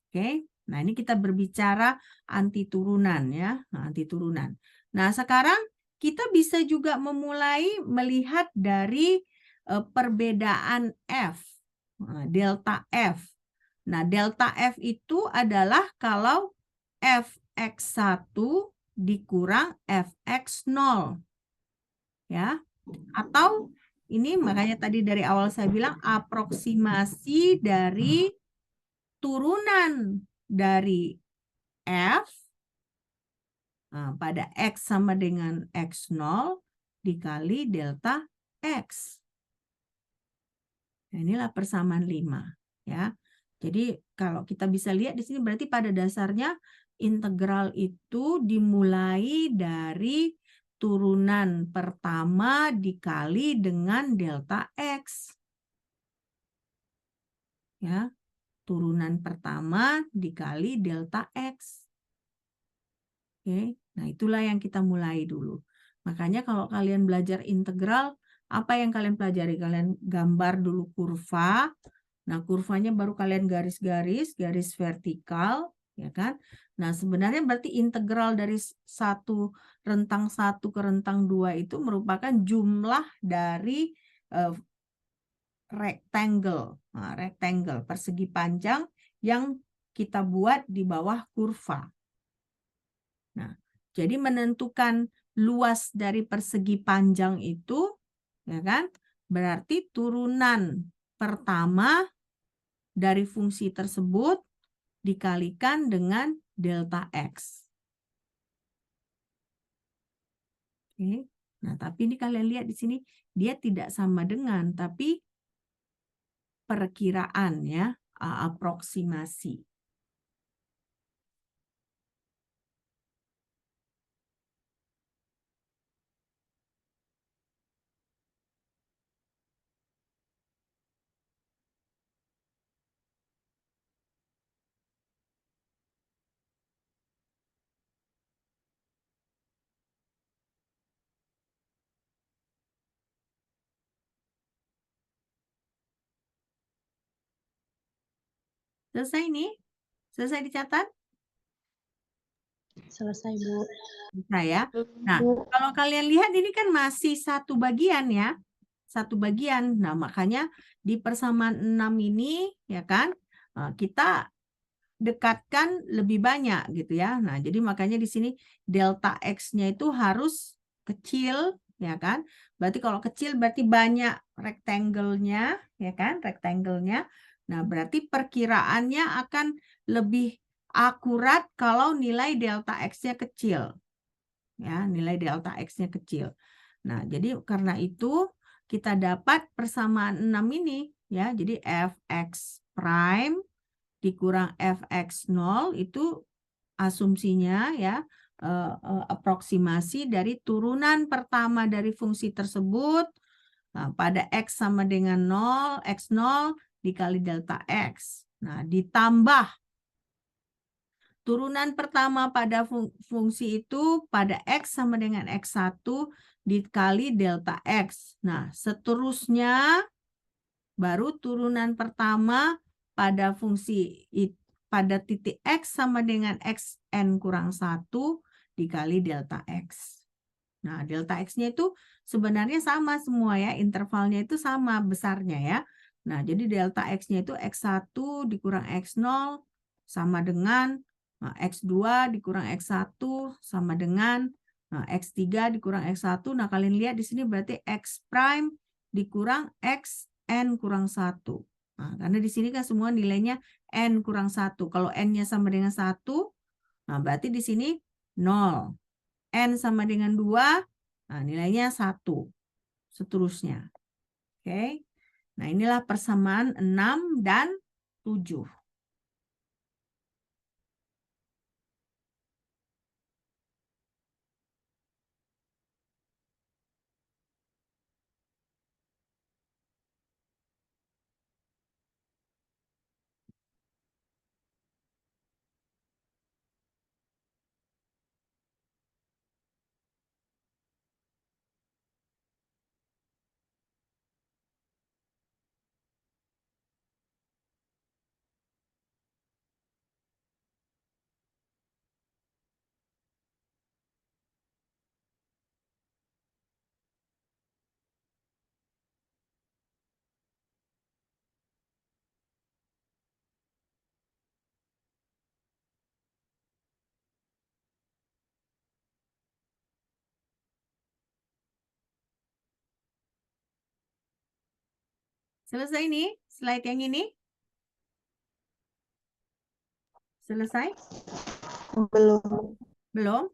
Oke, nah ini kita berbicara antiturunan ya, antiturunan. Nah sekarang kita bisa juga memulai melihat dari perbedaan f, delta f. Nah delta f itu adalah kalau fx1 dikurang fx0 ya, atau ini makanya tadi dari awal saya bilang aproksimasi dari turunan dari f pada x sama dengan x0 dikali delta x. Nah, inilah persamaan 5 ya. Jadi kalau kita bisa lihat di sini berarti pada dasarnya integral itu dimulai dari turunan pertama dikali dengan delta x. Ya, turunan pertama dikali delta x. Oke, nah itulah yang kita mulai dulu. Makanya kalau kalian belajar integral, apa yang kalian pelajari? Kalian gambar dulu kurva. Nah, kurvanya baru kalian garis-garis, garis vertikal, ya kan? Nah, sebenarnya berarti integral dari rentang 1 ke rentang 2 itu merupakan jumlah dari rectangle. Nah, rectangle, persegi panjang yang kita buat di bawah kurva. Nah, jadi menentukan luas dari persegi panjang itu, ya kan? Berarti turunan pertama dari fungsi tersebut dikalikan dengan delta x. Oke. Nah, tapi ini kalian lihat di sini dia tidak sama dengan, tapi perkiraan ya, aproksimasi. Selesai nih? Selesai dicatat? Selesai, Bu. Nah ya. Nah, kalau kalian lihat ini kan masih satu bagian ya. Satu bagian. Nah, makanya di persamaan 6 ini ya kan kita dekatkan lebih banyak gitu ya. Nah, jadi makanya di sini delta x-nya itu harus kecil ya kan. Berarti kalau kecil berarti banyak rectangle-nya ya kan, rectangle-nya. Nah, berarti perkiraannya akan lebih akurat kalau nilai delta x-nya kecil. Ya, nilai delta x-nya kecil. Nah, jadi karena itu kita dapat persamaan 6 ini ya. Jadi fx prime dikurang fx0 itu asumsinya ya aproksimasi dari turunan pertama dari fungsi tersebut pada x sama dengan 0, x0 dikali delta x. Nah, ditambah turunan pertama pada fungsi itu pada x sama dengan x1 dikali delta x. Nah, seterusnya baru turunan pertama pada fungsi pada titik x sama dengan xn kurang 1 dikali delta x. Nah, delta x-nya itu sebenarnya sama semua ya, intervalnya itu sama besarnya ya. Nah, jadi delta x-nya itu x1 dikurang x0 sama dengan x2 dikurang x1 sama dengan x3 dikurang x1. Nah, kalian lihat di sini berarti x prime dikurang xn kurang 1. Nah, karena di sini kan semua nilainya n kurang 1. Kalau n-nya sama dengan 1, Nah, berarti di sini 0. N sama dengan 2, nah nilainya 1. Seterusnya. Oke. Nah, inilah persamaan 6 dan 7. Selesai nih slide yang ini? Selesai? Belum. Belum?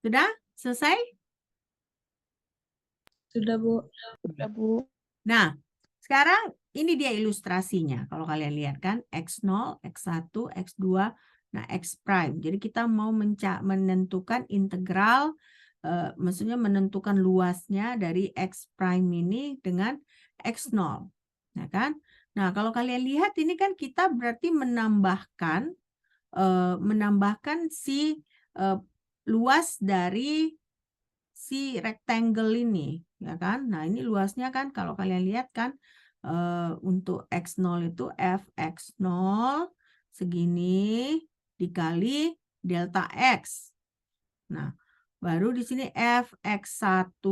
Sudah? Selesai? Sudah, Bu. Sudah, Bu. Nah, sekarang ini dia ilustrasinya. Kalau kalian lihat kan, X0, X1, X2, nah X prime. Jadi kita mau menentukan integral, maksudnya menentukan luasnya dari X prime ini dengan X0. Nah, kan? Nah, kalau kalian lihat ini kan kita berarti menambahkan si luas dari si rectangle ini, ya kan? Nah, ini luasnya kan kalau kalian lihat kan untuk X0 itu Fx0 segini dikali delta X. Nah, baru di sini Fx1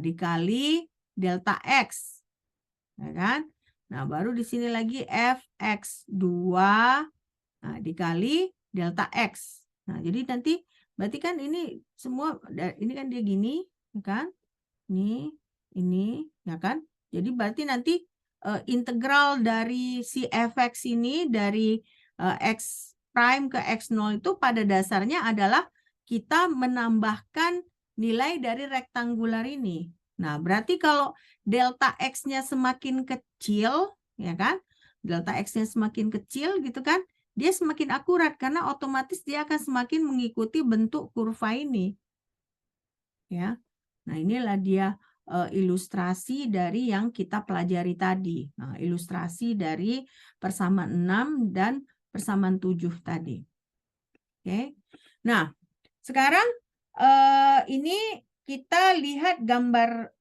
dikali delta X. Ya kan? Nah, baru di sini lagi Fx2 dikali delta X. Nah, jadi nanti berarti kan ini semua, ini kan dia gini, ya kan? Ini, ya kan? Jadi berarti nanti integral dari si fx ini dari x prime ke x0 itu pada dasarnya adalah kita menambahkan nilai dari rektangular ini. Nah, berarti kalau delta x-nya semakin kecil, ya kan? Delta x-nya semakin kecil gitu kan? Dia semakin akurat karena otomatis dia akan semakin mengikuti bentuk kurva ini. Ya. Nah, inilah dia ilustrasi dari yang kita pelajari tadi. Nah, ilustrasi dari persamaan 6 dan persamaan 7 tadi. Oke. Nah, sekarang ini kita lihat gambar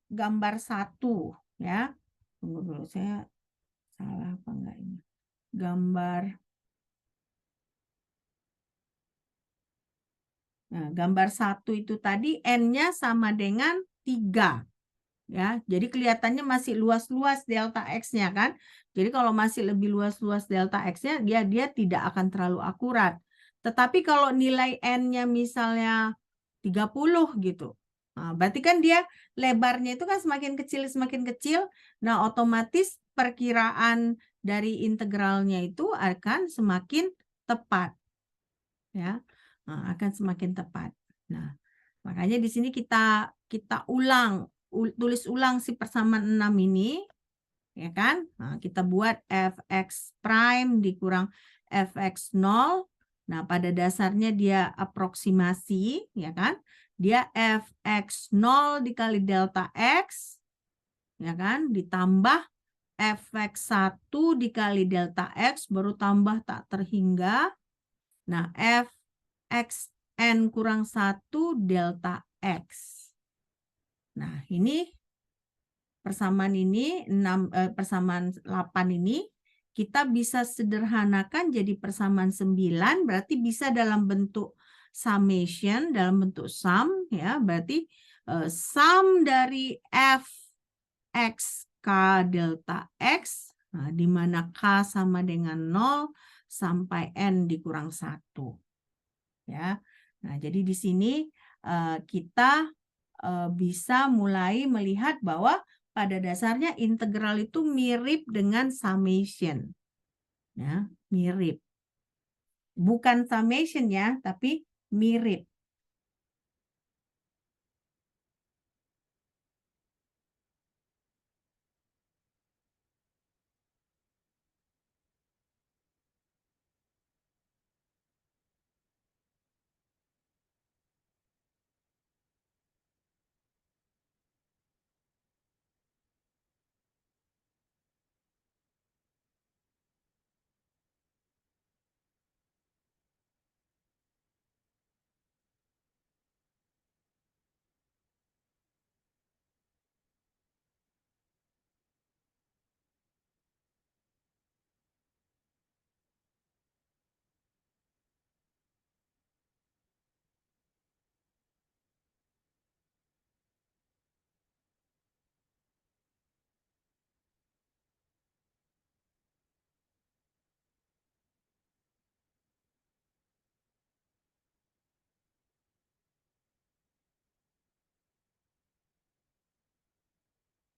1 ya. Tunggu dulu, saya salah apa enggak ini? Gambar 1 itu tadi N-nya sama dengan 3. Ya, jadi kelihatannya masih luas-luas delta X-nya kan. Jadi kalau masih lebih luas-luas delta X-nya, dia tidak akan terlalu akurat. Tetapi kalau nilai N-nya misalnya 30 gitu. Nah, berarti kan dia lebarnya itu kan semakin kecil. Nah, otomatis perkiraan dari integralnya itu akan semakin tepat. Ya. Nah, akan semakin tepat. Nah, Makanya di sini kita tulis ulang si persamaan 6 ini, ya kan? Nah, kita buat fx prime dikurang fx0. Nah, pada dasarnya dia aproksimasi, ya kan? Dia fx0 dikali delta x, ya kan? Ditambah fx1 dikali delta x, baru tambah tak terhingga. Nah, fxn kurang 1 delta x. Nah, ini persamaan ini, persamaan 8 ini, kita bisa sederhanakan jadi persamaan 9, berarti bisa dalam bentuk summation, dalam bentuk sum, ya, berarti sum dari fx k delta x, nah, di mana k sama dengan 0 sampai n dikurang 1. Ya. Nah, jadi di sini kita bisa mulai melihat bahwa pada dasarnya integral itu mirip dengan summation. Ya, mirip. Bukan summation ya, tapi mirip.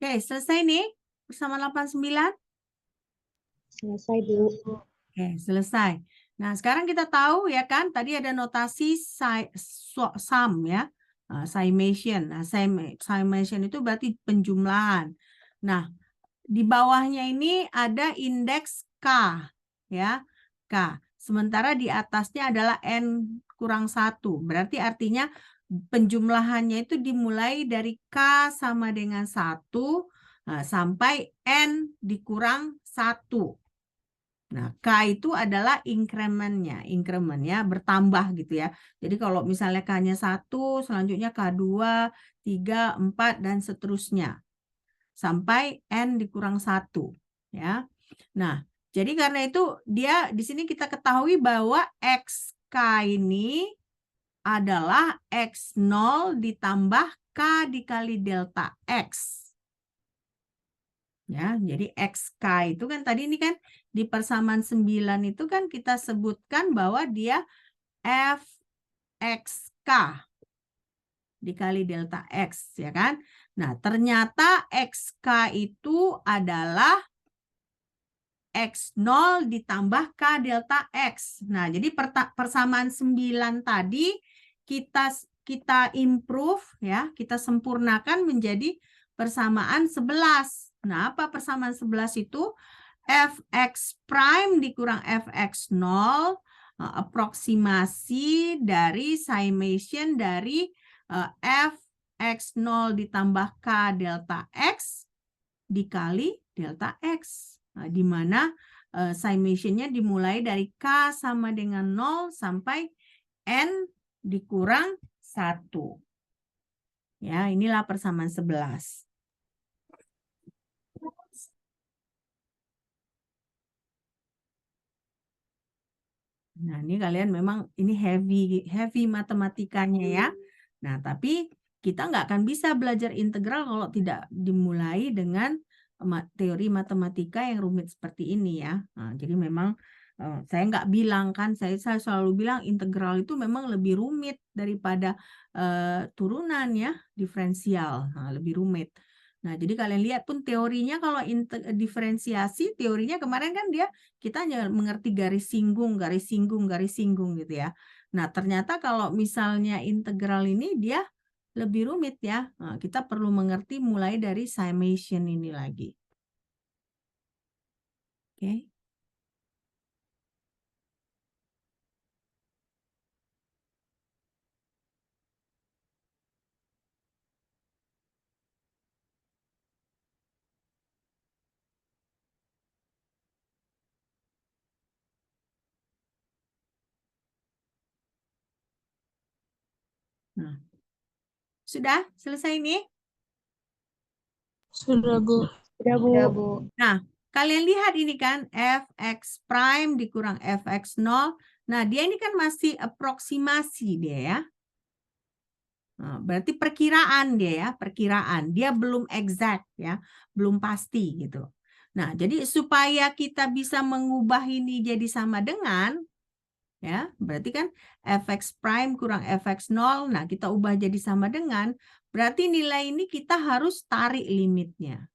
Oke, selesai nih bersama 89? Selesai, Bu. Oke, selesai. Nah, sekarang kita tahu ya kan, tadi ada notasi sum ya, summation. Nah, summation itu berarti penjumlahan. Nah, di bawahnya ini ada indeks K ya, K. Sementara di atasnya adalah N kurang 1. Berarti artinya penjumlahannya itu dimulai dari K sama dengan 1 sampai N dikurang 1. Nah, K itu adalah increment-nya bertambah gitu ya. Jadi kalau misalnya K-nya 1, selanjutnya K2, 3, 4, dan seterusnya. Sampai N dikurang 1. Ya. Nah, jadi karena itu dia di sini kita ketahui bahwa XK ini adalah X0 ditambah K dikali delta X. Ya, jadi XK itu kan tadi ini kan di persamaan 9 itu kan kita sebutkan bahwa dia FXK dikali delta X, ya kan? Nah, ternyata XK itu adalah X0 ditambah K delta X. Nah, jadi persamaan 9 tadi kita improve ya, kita sempurnakan menjadi persamaan 11. Nah, apa persamaan 11 itu? Fx prime dikurang Fx0, aproksimasi dari summation dari Fx0 ditambah K delta X dikali delta X. Nah, di mana summation-nya dimulai dari K sama dengan 0 sampai N dikurang 1. Ya, inilah persamaan 11. Nah, ini kalian memang ini heavy matematikanya ya. Nah, tapi kita nggak akan bisa belajar integral kalau tidak dimulai dengan teori matematika yang rumit seperti ini ya. Nah, jadi memang saya nggak bilang kan, saya selalu bilang integral itu memang lebih rumit daripada turunan ya, diferensial. Nah, lebih rumit. Nah, jadi kalian lihat pun teorinya kalau diferensiasi, teorinya kemarin kan kita hanya mengerti garis singgung gitu ya. Nah, ternyata kalau misalnya integral ini dia lebih rumit ya. Nah, kita perlu mengerti mulai dari summation ini lagi. Oke. Nah, sudah selesai ini? Sudah, Bu. Sudah, Bu. Sudah, Bu. Nah, kalian lihat ini kan fx prime dikurang fx0. Nah, dia ini kan masih aproksimasi dia ya. Nah, berarti perkiraan dia ya, perkiraan. Dia belum exact ya, belum pasti gitu. Nah, jadi supaya kita bisa mengubah ini jadi sama dengan ya, berarti kan fx prime kurang fx0. Nah, kita ubah jadi sama dengan, berarti nilai ini kita harus tarik limitnya.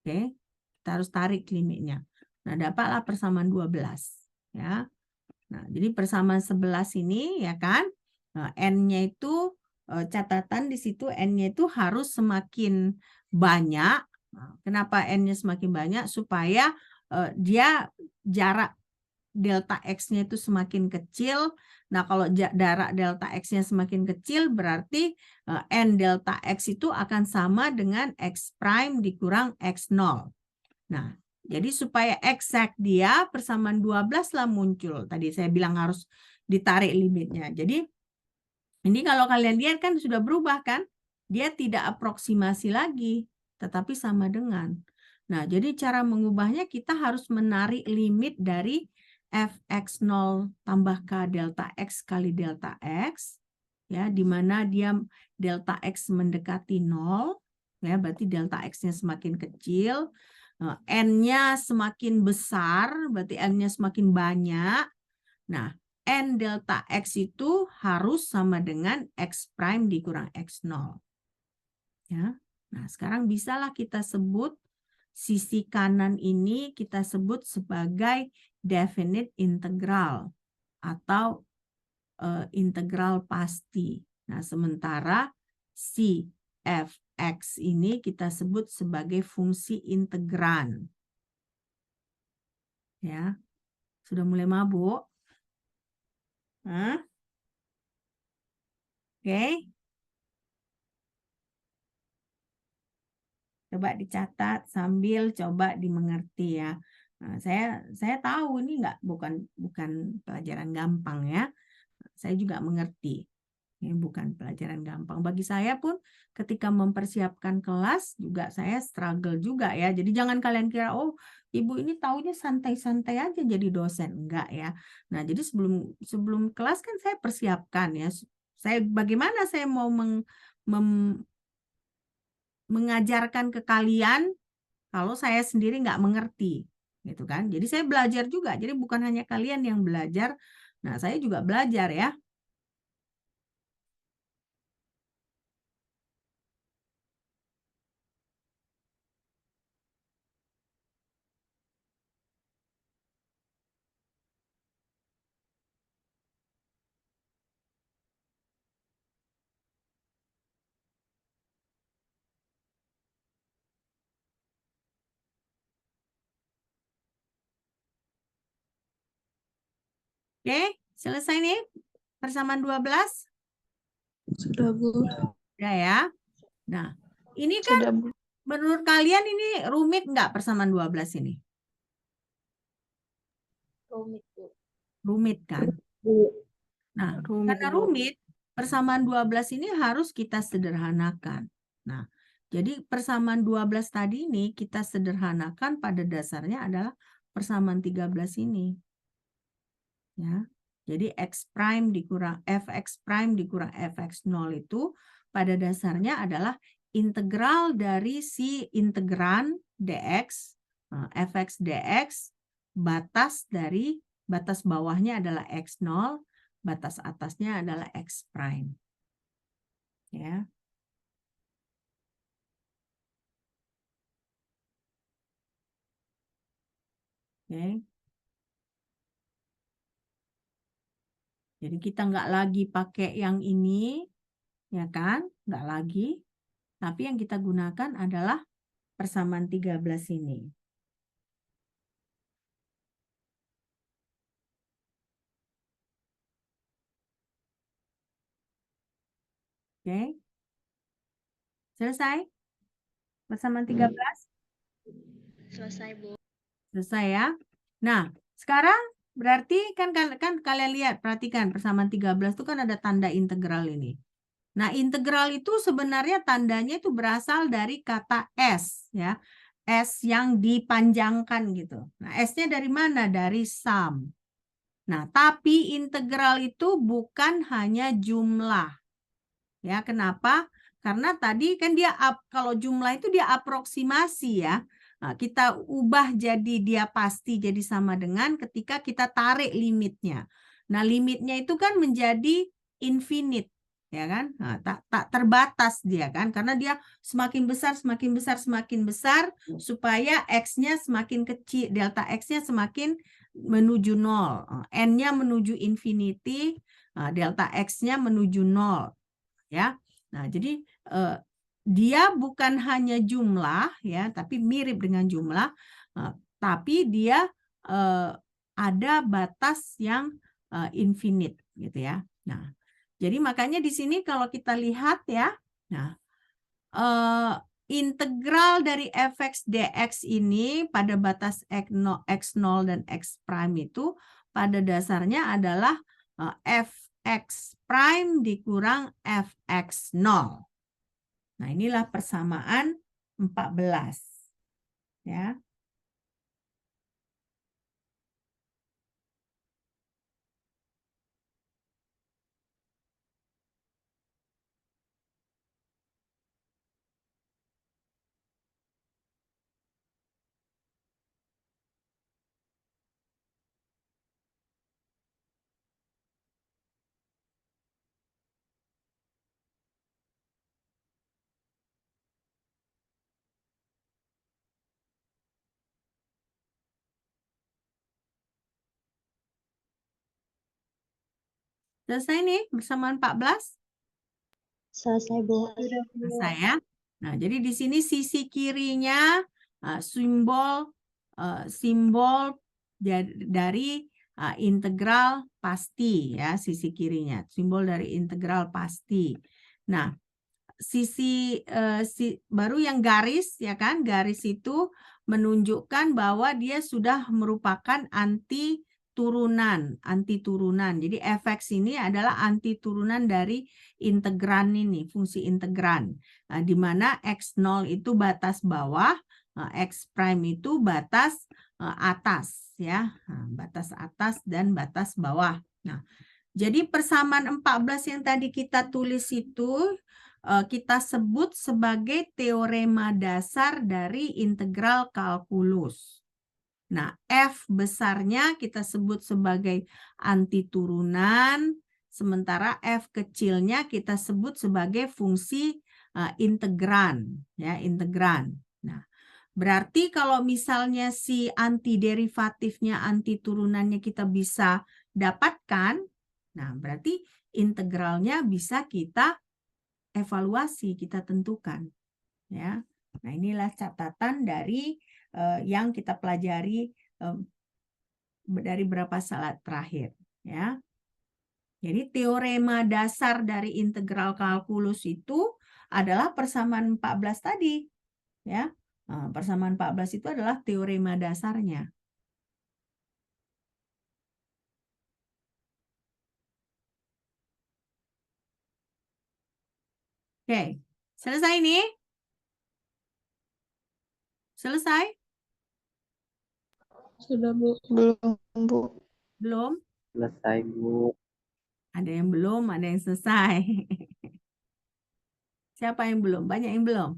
Oke, kita harus tarik limitnya. Nah, dapatlah persamaan 12 ya. Nah, jadi persamaan 11 ini ya kan, n-nya itu catatan di situ n-nya itu harus semakin banyak. Nah, kenapa n-nya semakin banyak? Supaya dia jarak delta x-nya itu semakin kecil. Nah, kalau jarak delta x-nya semakin kecil, berarti n delta x itu akan sama dengan x prime dikurang x0. Nah, jadi supaya exact dia persamaan 12 lah muncul. Tadi saya bilang harus ditarik limitnya. Jadi ini kalau kalian lihat kan sudah berubah kan? Dia tidak aproksimasi lagi, tetapi sama dengan. Nah, jadi cara mengubahnya kita harus menarik limit dari fx0 tambah k delta x kali delta x, ya, di mana dia delta x mendekati 0, ya, berarti delta x-nya semakin kecil, n-nya semakin besar, berarti n-nya semakin banyak. Nah, n delta x itu harus sama dengan x prime dikurang x0. Ya. Nah, sekarang bisalah kita sebut sisi kanan ini kita sebut sebagai definite integral atau integral pasti. Nah, sementara si fx ini kita sebut sebagai fungsi integran. Ya. Sudah mulai mabuk? Hah? Oke. Coba dicatat sambil coba dimengerti ya. Nah, saya tahu ini bukan pelajaran gampang ya. Saya juga mengerti. Ini bukan pelajaran gampang. Bagi saya pun ketika mempersiapkan kelas juga saya struggle juga ya. Jadi jangan kalian kira, oh ibu ini taunya santai-santai aja jadi dosen. Enggak ya. Nah jadi sebelum kelas kan saya persiapkan ya. Bagaimana saya mau mengajarkan ke kalian kalau saya sendiri nggak mengerti, gitu kan? Jadi saya belajar juga. Jadi bukan hanya kalian yang belajar, nah saya juga belajar ya. Oke, selesai nih persamaan 12. Sudah, Bu. Ya ya. Nah, ini kan Sudah, Bu. menurut kalian ini rumit nggak persamaan 12 ini? Rumit, Bu. Rumit kan? Nah, karena rumit, persamaan 12 ini harus kita sederhanakan. Nah, jadi persamaan 12 tadi ini kita sederhanakan pada dasarnya adalah persamaan 13 ini. Ya. Jadi x prime dikurang fx prime dikurang fx0 itu pada dasarnya adalah integral dari si integran dx, fx dx, batas bawahnya adalah x0, batas atasnya adalah x prime. Ya. Oke. Jadi kita nggak lagi pakai yang ini, ya kan? Nggak lagi. Tapi yang kita gunakan adalah persamaan 13 ini. Oke. Selesai? Persamaan 13? Selesai, Bu. Selesai ya. Nah, sekarang berarti kan kalian lihat, perhatikan persamaan 13 itu kan ada tanda integral ini. Nah, integral itu sebenarnya tandanya itu berasal dari kata S ya. S yang dipanjangkan gitu. Nah, S-nya dari mana? Dari sum. Nah, tapi integral itu bukan hanya jumlah. Ya, kenapa? Karena tadi kan dia kalau jumlah itu dia aproksimasi ya. Nah, kita ubah jadi dia pasti jadi sama dengan ketika kita tarik limitnya. Nah, limitnya itu kan menjadi infinite, ya kan? Nah, tak terbatas dia kan, karena dia semakin besar, semakin besar, semakin besar supaya X-nya semakin kecil, delta X-nya semakin menuju 0. N-nya menuju infinity, delta X-nya menuju 0. Ya. Nah, jadi dia bukan hanya jumlah ya, tapi mirip dengan jumlah, tapi dia ada batas yang infinite gitu ya. Nah, jadi makanya di sini kalau kita lihat ya, nah integral dari fx dx ini pada batas x0 dan x prime itu pada dasarnya adalah fx prime dikurang fx0. Nah, inilah persamaan 14. Ya. Selesai nih persamaan 14? Selesai, Bu. Selesai ya. Nah, jadi di sini sisi kirinya simbol dari integral pasti ya, sisi kirinya simbol dari integral pasti. Nah, baru yang garis ya kan, garis itu menunjukkan bahwa dia sudah merupakan anti turunan. Jadi fx ini adalah anti turunan dari integran ini, fungsi integran. Nah, di mana x0 itu batas bawah, x prime itu batas atas ya. Nah, batas atas dan batas bawah. Nah, jadi persamaan 14 yang tadi kita tulis itu kita sebut sebagai teorema dasar dari integral kalkulus. Nah, F besarnya kita sebut sebagai anti turunan, sementara F kecilnya kita sebut sebagai fungsi integran, ya, integran. Nah, berarti kalau misalnya si anti derivatifnya, anti turunannya kita bisa dapatkan, nah berarti integralnya bisa kita evaluasi, kita tentukan, ya. Nah, inilah catatan dari yang kita pelajari dari beberapa slide terakhir, ya. Jadi teorema dasar dari integral kalkulus itu adalah persamaan 14 tadi, ya. Nah, persamaan 14 itu adalah teorema dasarnya. Oke, selesai nih? Selesai? Sudah, Bu. Belum, Bu. Belum? Selesai, Bu. Ada yang belum, ada yang selesai. Siapa yang belum? Banyak yang belum.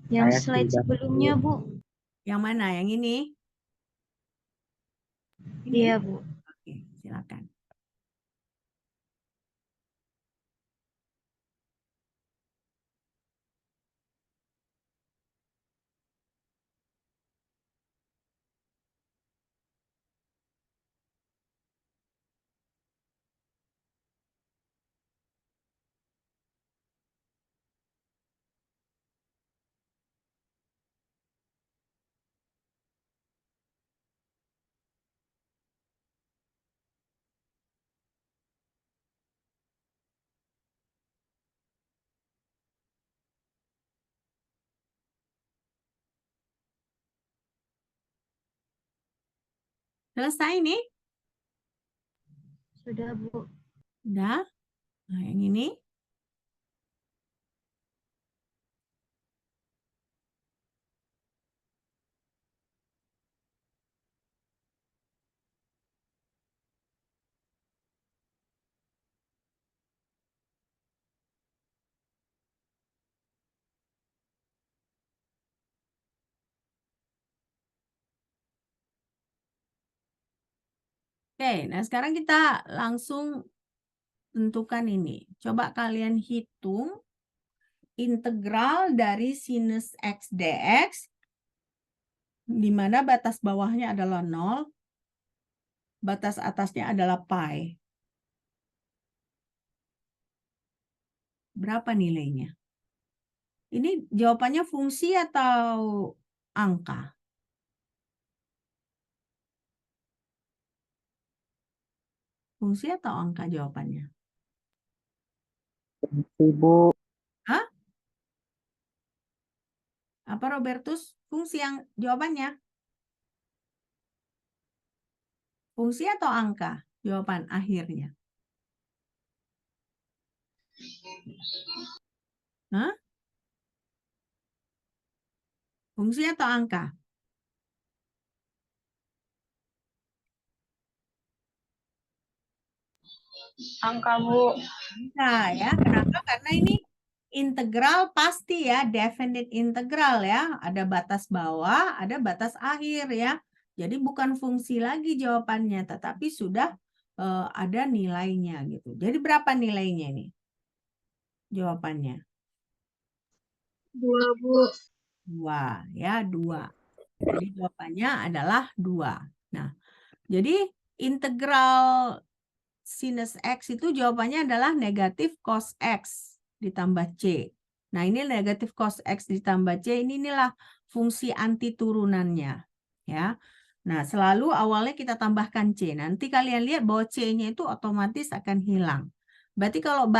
Yang Saya slide sudah, sebelumnya, Bu. Yang mana? Yang ini? Ini? Iya, Bu. Oke, silakan. Selesai nih? Sudah, Bu. Udah? Nah, yang ini. Oke, nah sekarang kita langsung tentukan ini. Coba kalian hitung integral dari sinus x dx, di mana batas bawahnya adalah 0, batas atasnya adalah pi. Berapa nilainya? Ini jawabannya fungsi atau angka? Fungsi atau angka jawabannya? Fungsi, Bu. Hah? Apa Robertus? Fungsi yang jawabannya? Fungsi atau angka? Jawaban akhirnya. Hah? Fungsi atau angka? Angka, Bu. Nah, ya, kenapa? Karena ini integral pasti ya, definite integral ya. Ada batas bawah, ada batas akhir ya. Jadi bukan fungsi lagi jawabannya, tetapi sudah ada nilainya gitu. Jadi berapa nilainya nih? Jawabannya? 2, Bu. 2 ya, 2. Jadi jawabannya adalah 2. Nah, jadi integral sinus X itu jawabannya adalah negatif cos X ditambah C. Nah, ini negatif cos X ditambah C, inilah fungsi anti turunannya. Ya. Nah, selalu awalnya kita tambahkan C. Nanti kalian lihat bahwa C-nya itu otomatis akan hilang. Berarti kalau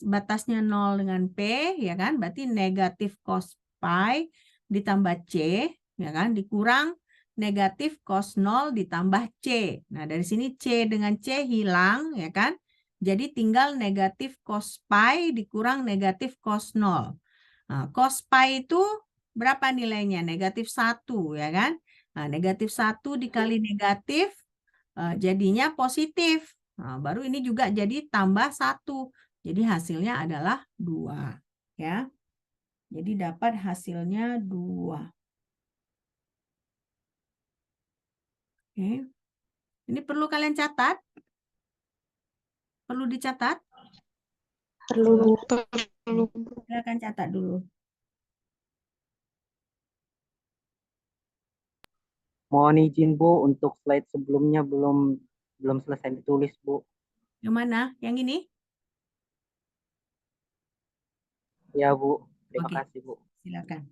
batasnya 0 dengan P, ya kan? Berarti negatif cos pi ditambah C, ya kan? Dikurang negatif cos 0 ditambah C. Nah, dari sini C dengan C hilang, ya kan? Jadi tinggal negatif cos pi dikurang negatif cos 0. Nah, cos pi itu berapa nilainya? Negatif 1, ya kan? Nah, negatif 1 dikali negatif, jadinya positif. Nah, baru ini juga jadi tambah 1. Jadi hasilnya adalah 2. Ya. Jadi dapat hasilnya 2. Oke. Ini perlu kalian catat? Perlu dicatat? Perlu. Silakan catat dulu. Mohon izin, Bu, untuk slide sebelumnya belum selesai ditulis, Bu. Yang mana? Yang ini? Ya, Bu. Terima Oke, kasih, Bu. silakan.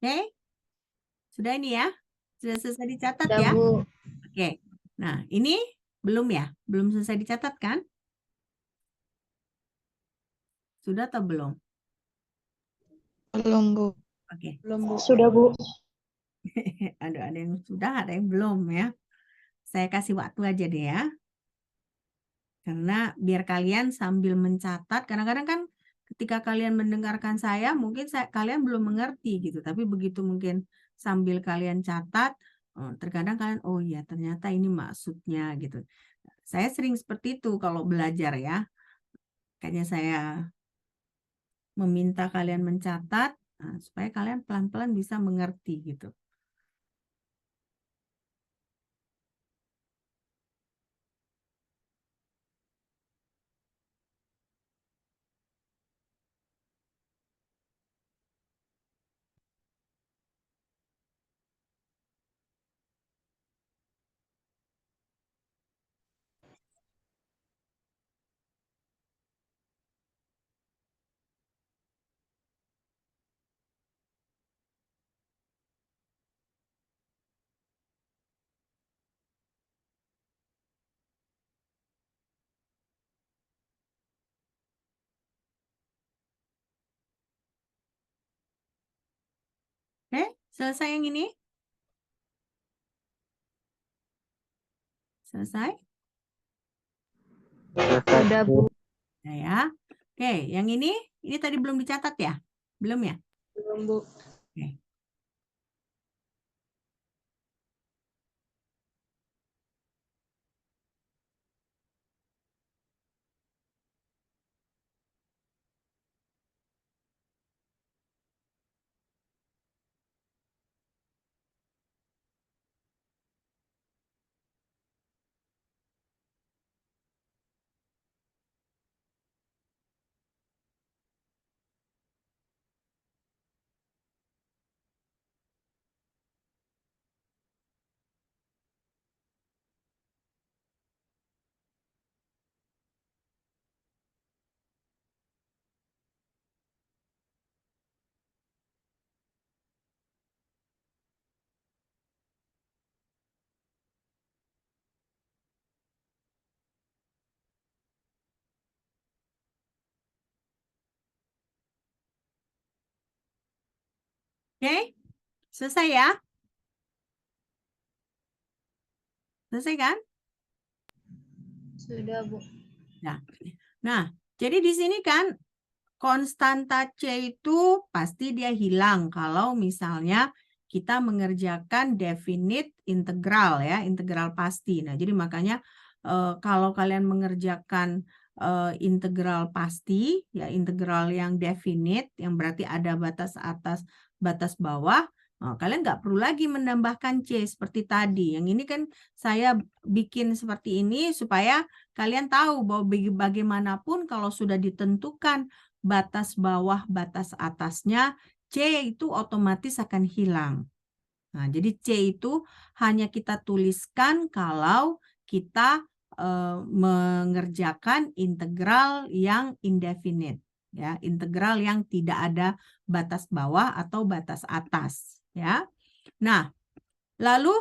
Oke, sudah ini ya? Sudah selesai dicatat Sudah, ya? Bu. Oke, nah ini belum ya? Belum selesai dicatat kan? Sudah atau belum? Belum, Bu. Oke, Belum, Bu. Sudah, Bu. ada yang sudah, ada yang belum ya. Saya kasih waktu aja deh ya. Karena biar kalian sambil mencatat, kadang-kadang kan ketika kalian mendengarkan saya, mungkin kalian belum mengerti gitu. Tapi begitu mungkin sambil kalian catat, terkadang kalian, oh iya ternyata ini maksudnya gitu. Saya sering seperti itu kalau belajar ya. Kayaknya saya meminta kalian mencatat supaya kalian pelan-pelan bisa mengerti gitu. Oke, selesai yang ini? Selesai? Selesai, Sudah, Bu. Bu. Nah, ya. Oke, yang ini tadi belum dicatat ya? Belum ya? Belum, Bu. Oke. Oke, selesai ya? Selesai kan? Sudah, Bu. Nah, jadi di sini kan konstanta C itu pasti dia hilang kalau misalnya kita mengerjakan definite integral ya, integral pasti. Nah, jadi makanya kalau kalian mengerjakan integral pasti ya, integral yang definite yang berarti ada batas atas, batas bawah, kalian nggak perlu lagi menambahkan C seperti tadi. Yang ini kan saya bikin seperti ini supaya kalian tahu bahwa bagaimanapun kalau sudah ditentukan batas bawah, batas atasnya, C itu otomatis akan hilang. Nah, jadi C itu hanya kita tuliskan kalau kita mengerjakan integral yang indefinite, ya, integral yang tidak ada batas bawah atau batas atas, ya. Nah, lalu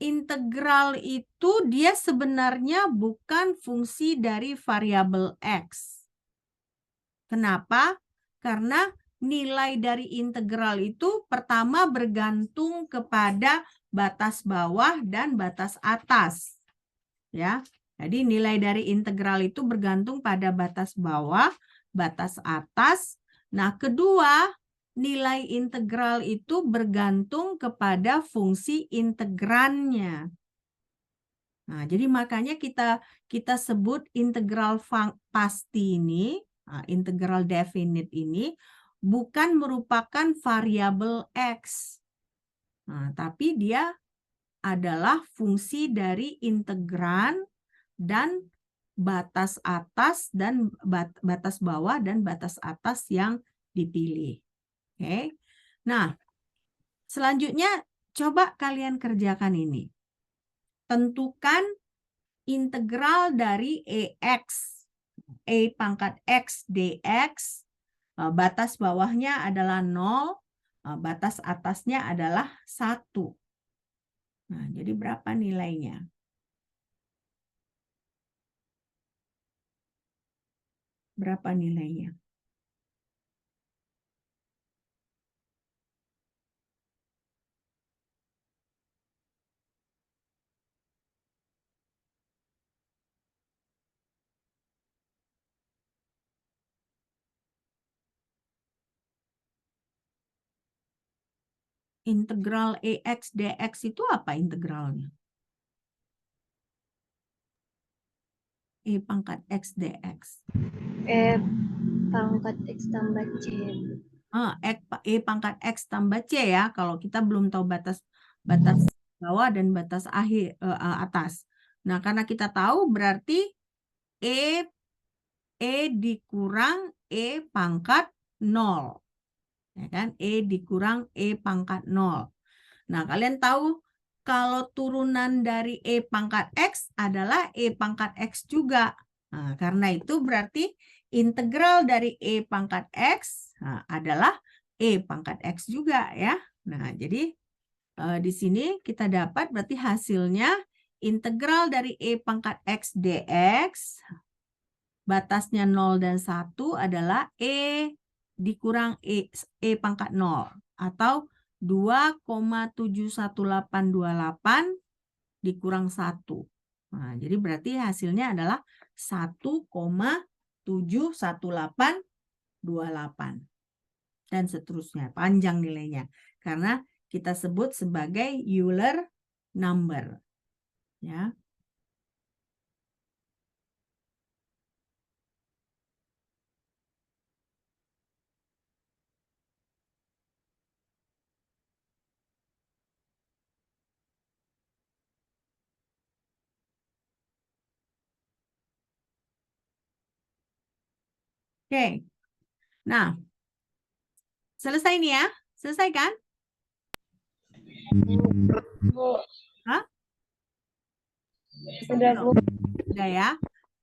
integral itu dia sebenarnya bukan fungsi dari variabel X. Kenapa? Karena nilai dari integral itu pertama bergantung kepada batas bawah dan batas atas. Ya. Jadi nilai dari integral itu bergantung pada batas bawah, batas atas. Nah, kedua, nilai integral itu bergantung kepada fungsi integrannya. Nah, jadi makanya kita sebut integral pasti ini, integral definite ini bukan merupakan variabel X. Nah, tapi dia adalah fungsi dari integran dan batas atas dan batas bawah dan batas atas yang dipilih. Oke. Nah, selanjutnya coba kalian kerjakan ini. Tentukan integral dari EX, E pangkat X dx, batas bawahnya adalah 0, batas atasnya adalah 1. Nah, jadi berapa nilainya? Berapa nilainya? Integral EX dx itu apa integralnya? E pangkat X dx. pangkat X tambah C. E pangkat X tambah C ya, kalau kita belum tahu batas bawah dan batas atas. Nah, karena kita tahu berarti E dikurang E pangkat 0. Ya kan? E dikurang E pangkat 0. Nah, kalian tahu kalau turunan dari E pangkat X adalah E pangkat X juga. Nah, karena itu berarti integral dari E pangkat X adalah E pangkat X juga ya. Nah, jadi di sini kita dapat berarti hasilnya integral dari E pangkat X dx batasnya 0 dan 1 adalah E dikurang E pangkat 0 atau 2,71828 dikurang 1. Nah, jadi berarti hasilnya adalah 1,71828 dan seterusnya, panjang nilainya. Karena kita sebut sebagai Euler number. Ya. Oke. Nah, selesai nih ya? Selesai kan? Bu, Hah? sudah Bu. Sudah ya.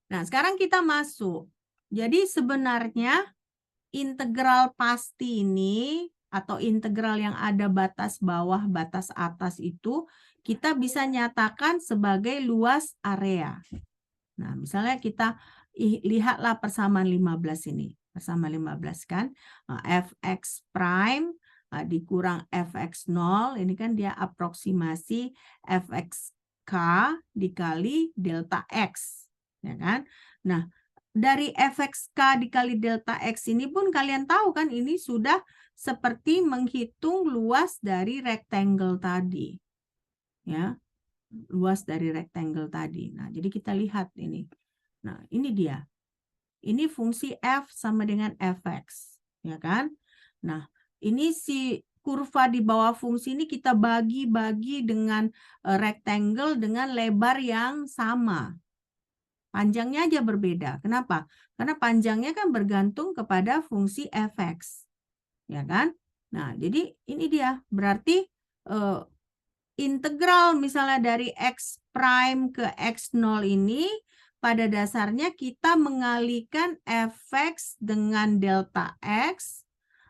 Nah, sekarang kita masuk. Jadi sebenarnya integral pasti ini atau integral yang ada batas bawah, batas atas itu kita bisa nyatakan sebagai luas area. Nah, misalnya kita lihatlah persamaan 15 ini. Persamaan 15 kan. Fx prime dikurang fx0. Ini kan dia aproksimasi fxk dikali delta x. Ya kan? Nah, dari fxk dikali delta x ini pun kalian tahu kan ini sudah seperti menghitung luas dari rectangle tadi. Ya. Luas dari rectangle tadi. Nah, jadi kita lihat ini. Nah, ini dia. Ini fungsi f sama dengan fx, ya kan? Nah, ini si kurva di bawah fungsi ini kita bagi-bagi dengan rectangle dengan lebar yang sama. Panjangnya aja berbeda. Kenapa? Karena panjangnya kan bergantung kepada fungsi fx. Ya kan? Nah, jadi ini dia. Berarti integral misalnya dari x prime ke x0 ini pada dasarnya kita mengalihkan fx dengan delta x,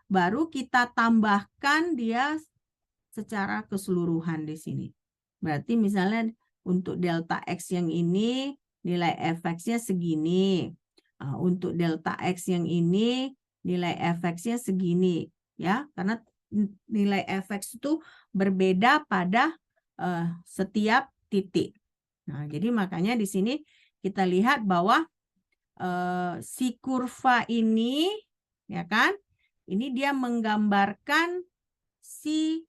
baru kita tambahkan dia secara keseluruhan di sini. Berarti misalnya untuk delta x yang ini nilai fx-nya segini. Untuk delta x yang ini nilai fx-nya segini, ya, karena nilai fx itu berbeda pada setiap titik. Nah, jadi makanya di sini kita lihat bahwa si kurva ini, ya kan, ini dia menggambarkan si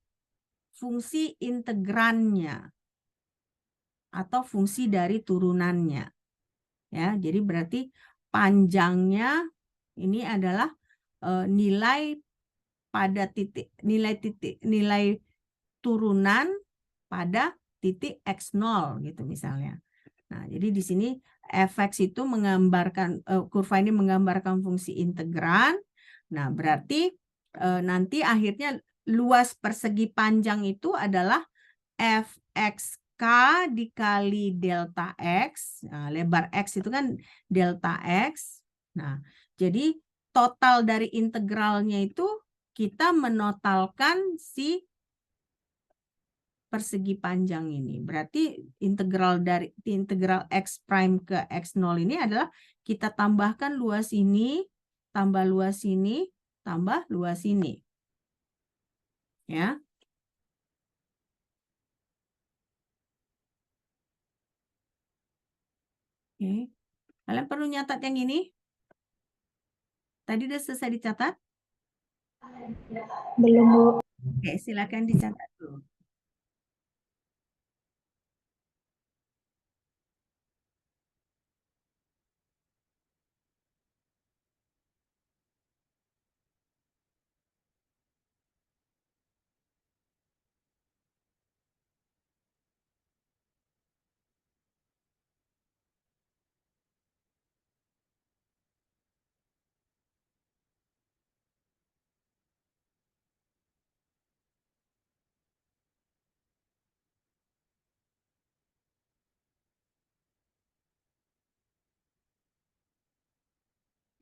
fungsi integrannya atau fungsi dari turunannya. Ya, jadi berarti panjangnya ini adalah nilai pada nilai turunan pada titik x0 gitu misalnya. Nah, jadi di sini fx itu menggambarkan kurva ini menggambarkan fungsi integran. Nah, berarti nanti akhirnya luas persegi panjang itu adalah fxk dikali delta x. Nah, lebar x itu kan delta x. Nah, jadi total dari integralnya itu kita menotalkan si persegi panjang ini. Berarti integral x prime ke x0 ini adalah kita tambahkan luas ini, tambah luas ini, tambah luas ini. Ya. Oke. Kalian perlu nyatat yang ini? Tadi udah selesai dicatat? Belum Bu. Oke, silakan dicatat dulu.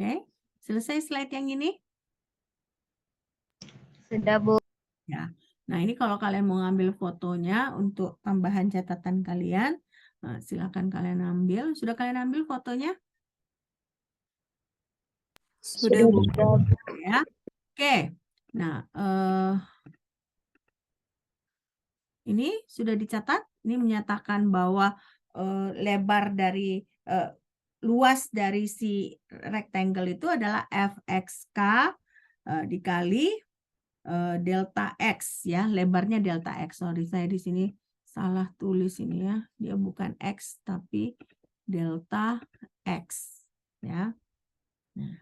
Oke, selesai slide yang ini? Sudah, Bu. Ya. Nah, ini kalau kalian mau ngambil fotonya untuk tambahan catatan kalian, silakan kalian ambil. Sudah kalian ambil fotonya? Sudah, Bu. Ya. Oke. Nah, ini sudah dicatat. Ini menyatakan bahwa lebar dari luas dari si rectangle itu adalah fxk dikali delta X ya, lebarnya delta X. Sorry, saya di sini salah tulis ini ya. Dia bukan X tapi delta X ya. Nah,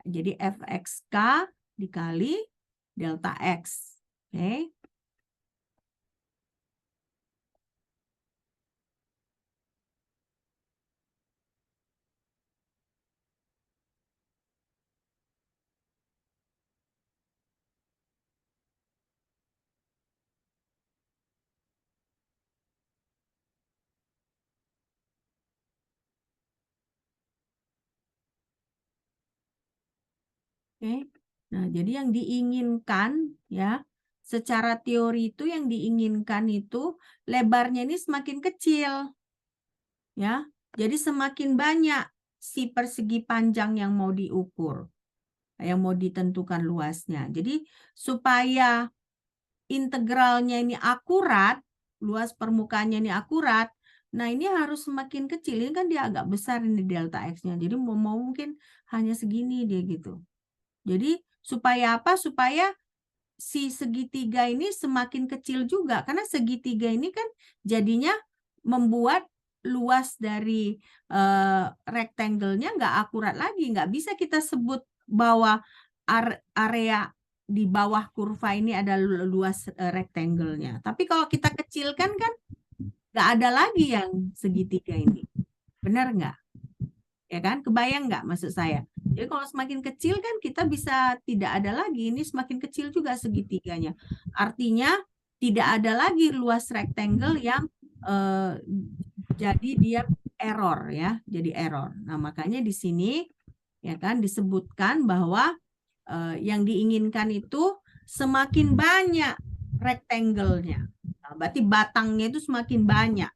jadi fxk dikali delta X. Oke. Oke. Nah, jadi yang diinginkan ya, secara teori itu yang diinginkan itu lebarnya ini semakin kecil. Ya. Jadi semakin banyak si persegi panjang yang mau diukur, yang mau ditentukan luasnya. Jadi supaya integralnya ini akurat, luas permukaannya ini akurat, nah ini harus semakin kecil. Ini kan dia agak besar ini delta X-nya. Jadi mau mungkin hanya segini dia gitu. Jadi supaya apa? Supaya si segitiga ini semakin kecil juga. Karena segitiga ini kan jadinya membuat luas dari rectangle-nya nggak akurat lagi. Nggak bisa kita sebut bahwa area di bawah kurva ini ada luas rectangle-nya. Tapi kalau kita kecilkan kan nggak ada lagi yang segitiga ini. Benar nggak? Ya kan? Kebayang nggak maksud saya? Jadi kalau semakin kecil kan kita bisa tidak ada lagi. Ini semakin kecil juga segitiganya. Artinya tidak ada lagi luas rectangle yang jadi dia error ya. Jadi error. Nah makanya di sini ya kan disebutkan bahwa yang diinginkan itu semakin banyak rectangle-nya. Nah, berarti batangnya itu semakin banyak.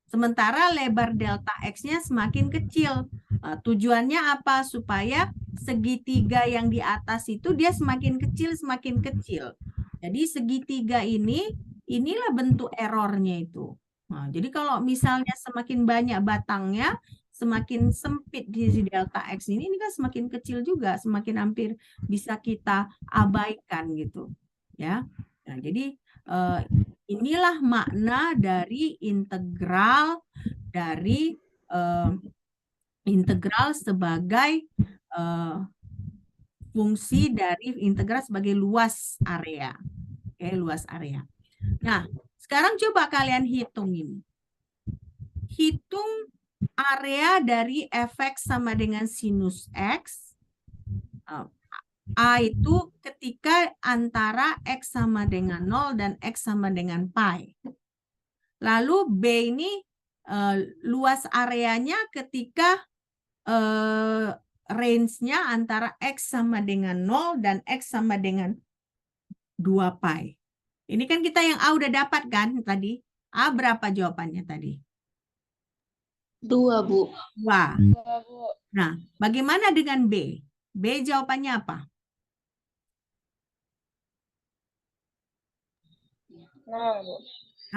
Sementara lebar delta X-nya semakin kecil. Tujuannya apa? Supaya segitiga yang di atas itu dia semakin kecil, semakin kecil. Jadi segitiga ini, inilah bentuk errornya itu. Nah, jadi kalau misalnya semakin banyak batangnya, semakin sempit di delta X ini kan semakin kecil juga, semakin hampir bisa kita abaikan gitu. Ya. Nah, jadi inilah makna dari integral sebagai fungsi dari integral sebagai luas area. Oke, luas area. Nah, sekarang coba kalian hitung ini. Hitung area dari fx sama dengan sinus x. A itu ketika antara X sama dengan 0 dan X sama dengan pi. Lalu B ini luas areanya ketika range-nya antara X sama dengan 0 dan X sama dengan 2 pi. Ini kan kita yang A udah dapat kan tadi. A berapa jawabannya tadi? 2, Bu. 2. Nah, bagaimana dengan B? B jawabannya apa? 0.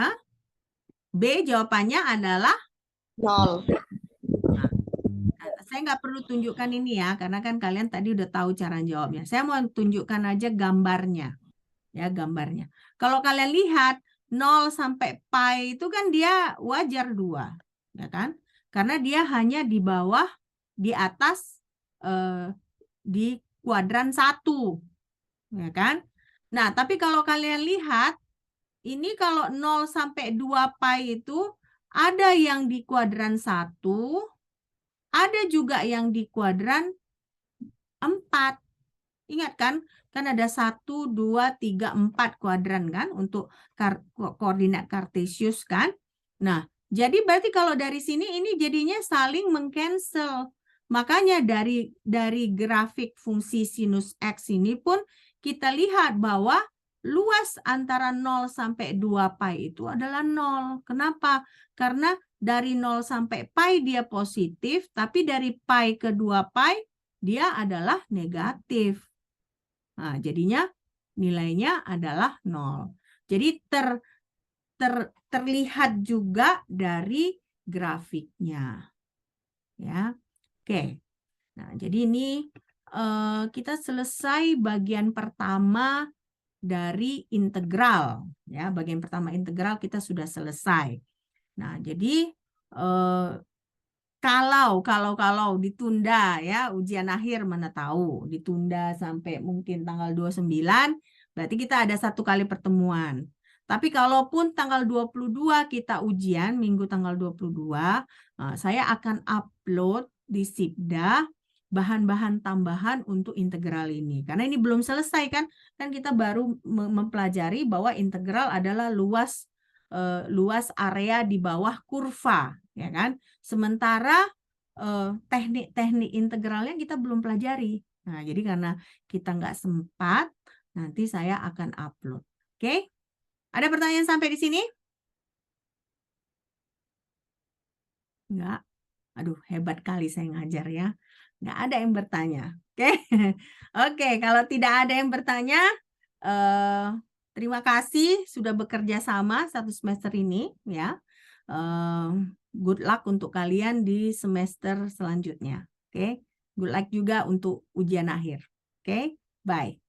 Hah? B jawabannya adalah 0. saya nggak perlu tunjukkan ini ya, karena kan kalian tadi udah tahu cara jawabnya. Saya mau tunjukkan aja gambarnya. Ya, gambarnya. Kalau kalian lihat 0 sampai pi itu kan dia wajar 2, ya kan? Karena dia hanya di bawah, di atas di kuadran 1. Ya kan? Nah, tapi kalau kalian lihat ini kalau 0 sampai 2 pi itu ada yang di kuadran 1, ada juga yang di kuadran 4. Ingat kan? Kan ada 1, 2, 3, 4 kuadran kan untuk koordinat kartesius kan? Nah, jadi berarti kalau dari sini ini jadinya saling mengcancel. makanya dari grafik fungsi sinus X ini pun kita lihat bahwa luas antara 0 sampai 2 pi itu adalah 0. Kenapa? Karena dari 0 sampai pi dia positif, tapi dari pi ke 2 pi dia adalah negatif. Nah, jadinya nilainya adalah 0. Jadi terlihat juga dari grafiknya. Ya. Oke. Nah, jadi ini kita selesai bagian pertama dari integral. Ya, bagian pertama integral kita sudah selesai. Nah, jadi kalau ditunda ya ujian akhir mana tahu ditunda sampai mungkin tanggal 29, berarti kita ada 1 kali pertemuan. Tapi kalaupun tanggal 22 kita ujian, minggu tanggal 22, saya akan upload di Sibda bahan-bahan tambahan untuk integral ini. Karena ini belum selesai kan kita baru mempelajari bahwa integral adalah luas area di bawah kurva, ya kan? Sementara teknik-teknik integralnya kita belum pelajari. Nah, jadi karena kita nggak sempat, nanti saya akan upload. Oke? Ada pertanyaan sampai di sini? Enggak. Aduh, hebat kali saya ngajar ya. Nggak ada yang bertanya. Oke? Oke, kalau tidak ada yang bertanya, terima kasih sudah bekerja sama 1 semester ini. Ya, good luck untuk kalian di semester selanjutnya. Oke? Good luck juga untuk ujian akhir. Oke? Bye.